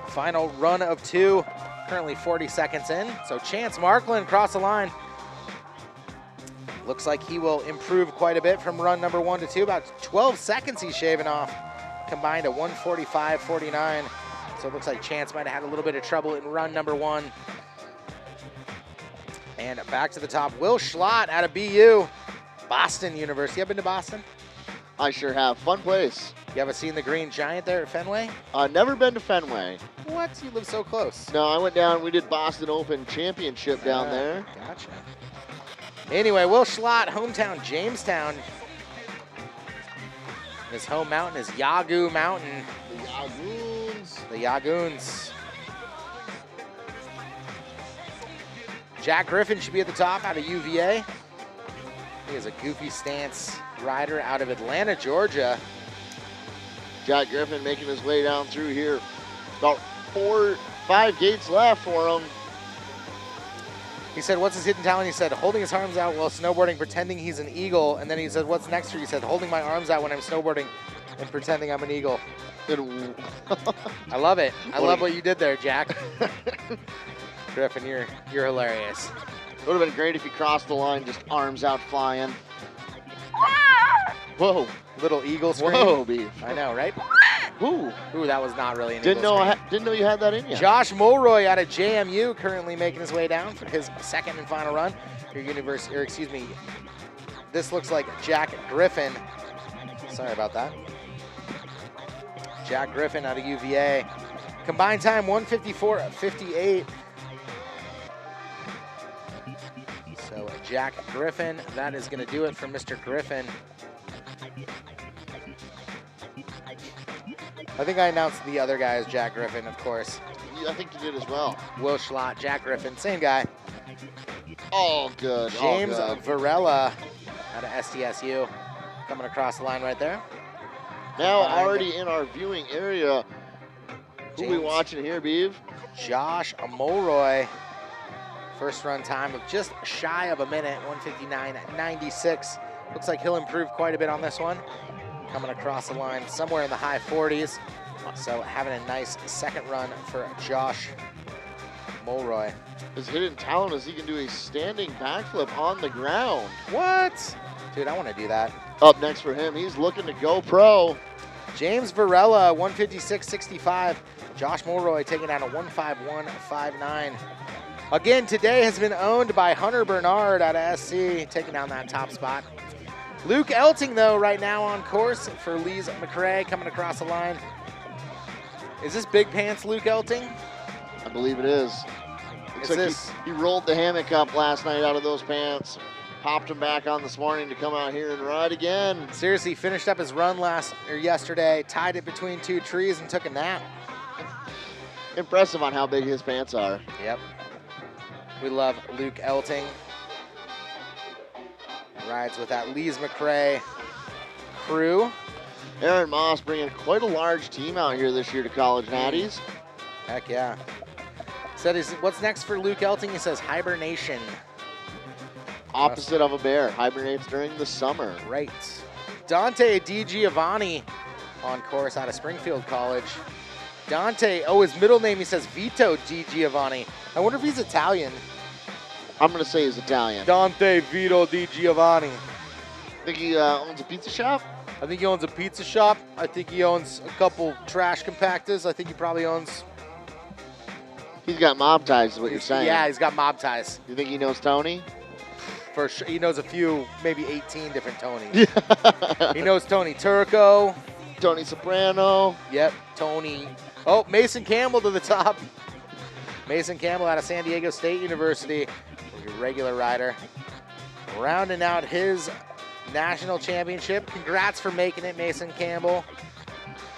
Final run of 2, currently 40 seconds in. So Chance Markland across the line. Looks like he will improve quite a bit from run number 1 to 2. About 12 seconds he's shaving off. Combined a 1:45.49. So it looks like Chance might have had a little bit of trouble in run number 1. And back to the top, Will Schlott out of BU, Boston University. You ever been to Boston? I sure have. Fun place. You ever seen the Green Giant there at Fenway? Never been to Fenway. What? You live so close. No, I went down. We did Boston Open Championship down there. Gotcha. Anyway, Will Schlott, hometown Jamestown. His home mountain is Yawgoo Mountain. The Yagoons. The Yagoons. Jack Griffin should be at the top out of UVA. He is a goofy stance rider out of Atlanta, Georgia. Jack Griffin making his way down through here. About 4-5 gates left for him. He said, what's his hidden talent? He said, holding his arms out while snowboarding, pretending he's an eagle. And then he said, what's next for you? He said, holding my arms out when I'm snowboarding and pretending I'm an eagle. I love it. I love what you did there, Jack. Griffin, you're hilarious. Would have been great if he crossed the line, just arms out flying. Whoa. Little eagle scream. Whoa, Beef. I know, right? Ooh. Ooh, that was not really an Didn't eagle scream. know you had that in you. Josh Mulroy out of JMU currently making his way down for his second and final run. This looks like Jack Griffin. Sorry about that. Jack Griffin out of UVA. Combined time 1:54.58. So Jack Griffin, that is going to do it for Mr. Griffin. I think I announced the other guy as Jack Griffin, of course. I think you did as well. Will Schlott, Jack Griffin, same guy. Oh, good. James good. Varela out of SDSU coming across the line right there. Now already in our viewing area. Who we watching here, Beav? Josh Mulroy. First run time of just shy of a minute, 1:59.96. Looks like he'll improve quite a bit on this one. Coming across the line somewhere in the high 40s. So having a nice second run for Josh Mulroy. His hidden talent is he can do a standing backflip on the ground. What? Dude, I want to do that. Up next for him, he's looking to go pro. James Varela, 1:56.65. Josh Mulroy taking down a 1:51.59. Again, today has been owned by Hunter Bernard out of SC, taking down that top spot. Luke Elting, though, right now on course for Lees McRae, coming across the line. Is this Big Pants Luke Elting? I believe it is. Looks like he rolled the hammock up last night out of those pants, popped him back on this morning to come out here and ride again. Seriously, finished up his run yesterday, tied it between 2 trees and took a nap. Impressive on how big his pants are. Yep. We love Luke Elting. Rides with that Lees McRae crew. Aaron Moss bringing quite a large team out here this year to College Natties. Heck yeah. Said, what's next for Luke Elting? He says hibernation. Opposite of a bear. Hibernates during the summer. Right. Dante DiGiovanni on course out of Springfield College. Dante, his middle name, he says Vito DiGiovanni. I wonder if he's Italian. I'm going to say he's Italian. Dante Vito DiGiovanni. Think he owns a pizza shop? I think he owns a pizza shop. I think he owns a couple trash compactors. I think he probably owns... He's got mob ties is what you're saying. Yeah, he's got mob ties. You think he knows Tony? For sure. He knows a few, maybe 18 different Tonys. He knows Tony Turco. Tony Soprano. Yep, Tony. Oh, Mason Campbell to the top. Mason Campbell out of San Diego State University. Your regular rider. Rounding out his national championship. Congrats for making it, Mason Campbell.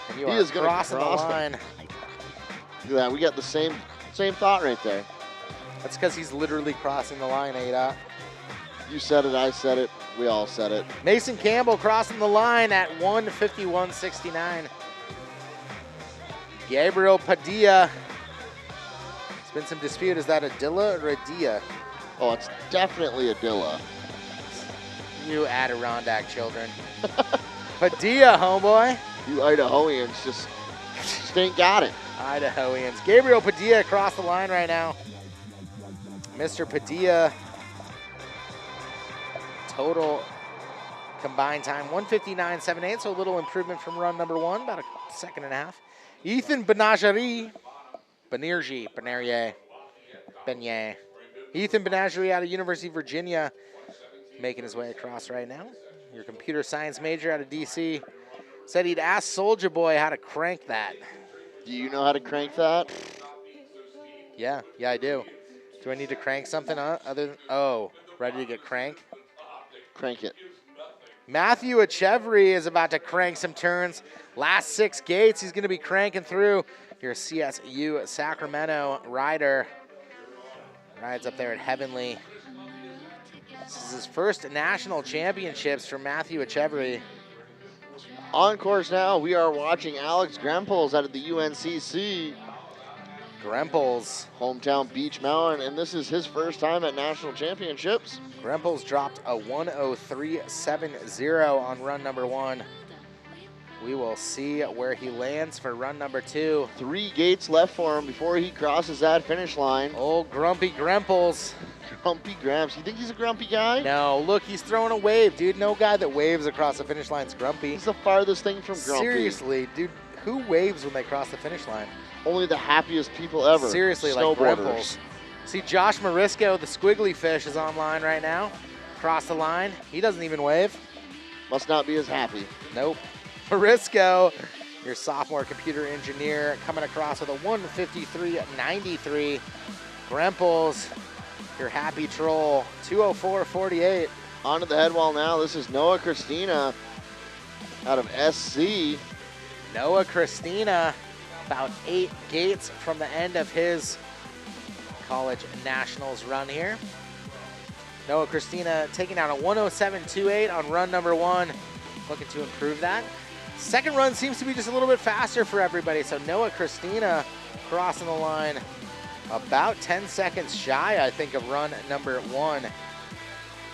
And you are crossing the line. Look at that. We got the same thought right there. That's because he's literally crossing the line, Ada. You said it, I said it, we all said it. Mason Campbell crossing the line at 1:51.69. Gabriel Padilla. There's been some dispute. Is that a Dilla or a Dia? Oh, it's definitely a Dilla. You Adirondack children. Padilla, homeboy. You Idahoans just ain't got it. Idahoans. Gabriel Padilla across the line right now. Mr. Padilla. Total combined time 1:59.78, so a little improvement from run number one, about a second and a half. Ethan Benagerie. Ethan Benagerie out of University of Virginia, making his way across right now. Your computer science major out of DC said he'd ask Soulja Boy how to crank that. Do you know how to crank that? Yeah, I do. Do I need to crank something other than, ready to get cranked? Crank it. Matthew Echeverry is about to crank some turns. Last 6 gates, he's going to be cranking through. Your CSU Sacramento rider. Rides up there at Heavenly. This is his first national championships for Matthew Echeverry. On course now, we are watching Alex Grempels out of the UNCC. Grempels. Hometown Beach Mountain, and this is his first time at national championships. Grempels dropped a 1:03.70 on run number one. We will see where he lands for run number 2. 3 gates left for him before he crosses that finish line. Old grumpy Grempels. Grumpy Gramps. You think he's a grumpy guy? No, look, he's throwing a wave, dude. No guy that waves across the finish line is grumpy. He's the farthest thing from grumpy. Seriously, dude, who waves when they cross the finish line? Only the happiest people ever. Seriously, like Grempels. See, Josh Marisco, the squiggly fish, is online right now. Cross the line. He doesn't even wave. Must not be as happy. Nope. Marisco, your sophomore computer engineer, coming across with a 1:53.93. Grempels, your happy troll, 2:04.48. Onto the head wall now. This is Noah Christina out of SC. Noah Christina, about 8 gates from the end of his college nationals run here. Noah Christina taking out a 1:07.28 on run number 1, looking to improve that. Second run seems to be just a little bit faster for everybody, so Noah Christina crossing the line about 10 seconds shy, I think, of run number 1.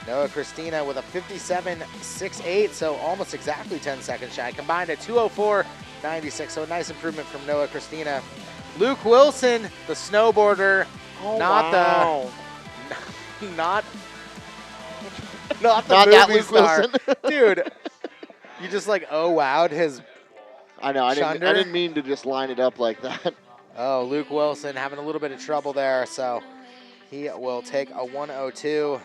Noah Christina with a 57.68, so almost exactly 10 seconds shy. Combined at 2:04.96, so a nice improvement from Noah Christina. Luke Wilson, the snowboarder, not the movie star. Dude, you just like, wowed his I know, I didn't mean to just line it up like that. Oh, Luke Wilson having a little bit of trouble there, so he will take a 1:02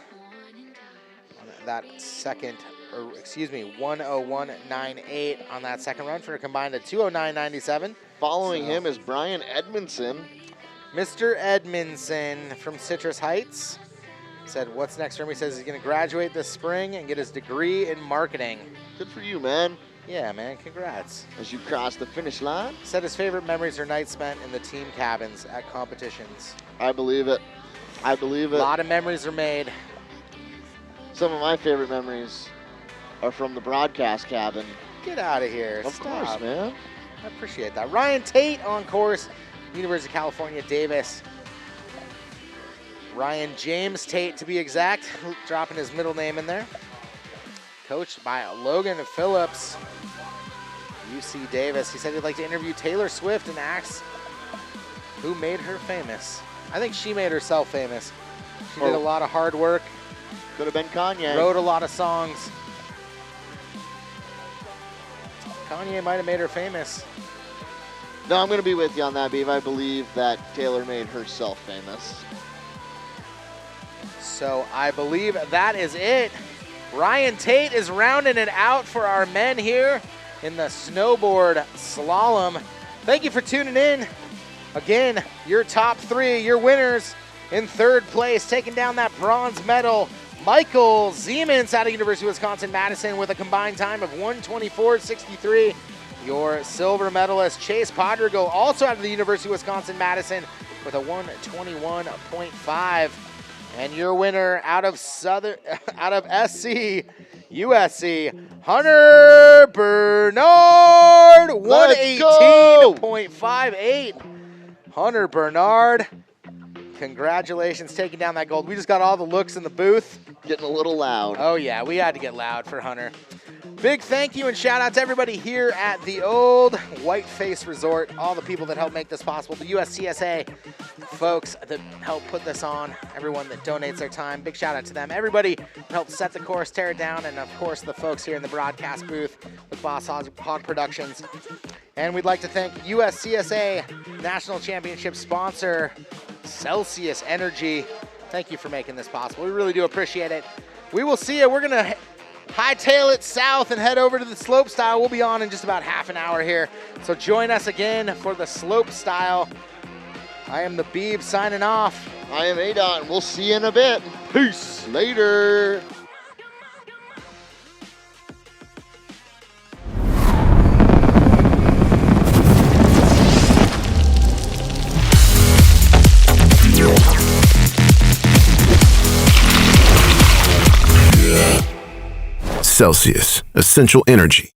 on that second, 1:01.98 on that second run for a combined of 2:09.97. Following him is Brian Edmondson. Mr. Edmondson from Citrus Heights said, what's next for him? He says he's going to graduate this spring and get his degree in marketing. Good for you, man. Yeah, man, congrats. As you cross the finish line. Said his favorite memories are nights spent in the team cabins at competitions. I believe it. I believe it. A lot of memories are made. Some of my favorite memories are from the broadcast cabin. Get out of here. Of course, man. I appreciate that. Ryan Tate on course. University of California, Davis. Ryan James Tate, to be exact, dropping his middle name in there. Coached by Logan Phillips, UC Davis. He said he'd like to interview Taylor Swift and ask who made her famous. I think she made herself famous. She did a lot of hard work. Could have been Kanye. Wrote a lot of songs. Kanye might have made her famous. No, I'm going to be with you on that, Beav. I believe that Taylor made herself famous. So I believe that is it. Ryan Tate is rounding it out for our men here in the snowboard slalom. Thank you for tuning in. Again, your top three, your winners in third place, taking down that bronze medal. Michael Ziemans out of University of Wisconsin-Madison with a combined time of 1:24.63. Your silver medalist, Chase Podrigo, also out of the University of Wisconsin-Madison with a 1:21.5. And your winner out of SC, USC, Hunter Bernard, 118.58. Hunter Bernard, congratulations taking down that gold. We just got all the looks in the booth. Getting a little loud. Oh yeah, we had to get loud for Hunter. Big thank you and shout out to everybody here at the old Whiteface Resort, all the people that helped make this possible, the USCSA folks that helped put this on, everyone that donates their time, big shout out to them. Everybody that helped set the course, tear it down, and of course the folks here in the broadcast booth with Boss Hog Productions. And we'd like to thank USCSA National Championship sponsor, Celsius Energy. Thank you for making this possible. We really do appreciate it. We will see you. We're going to hightail it south and head over to the slope style. We'll be on in just about half an hour here. So join us again for the slope style. I am the Beeb signing off. I am Adon. We'll see you in a bit. Peace. Later. Celsius, essential energy.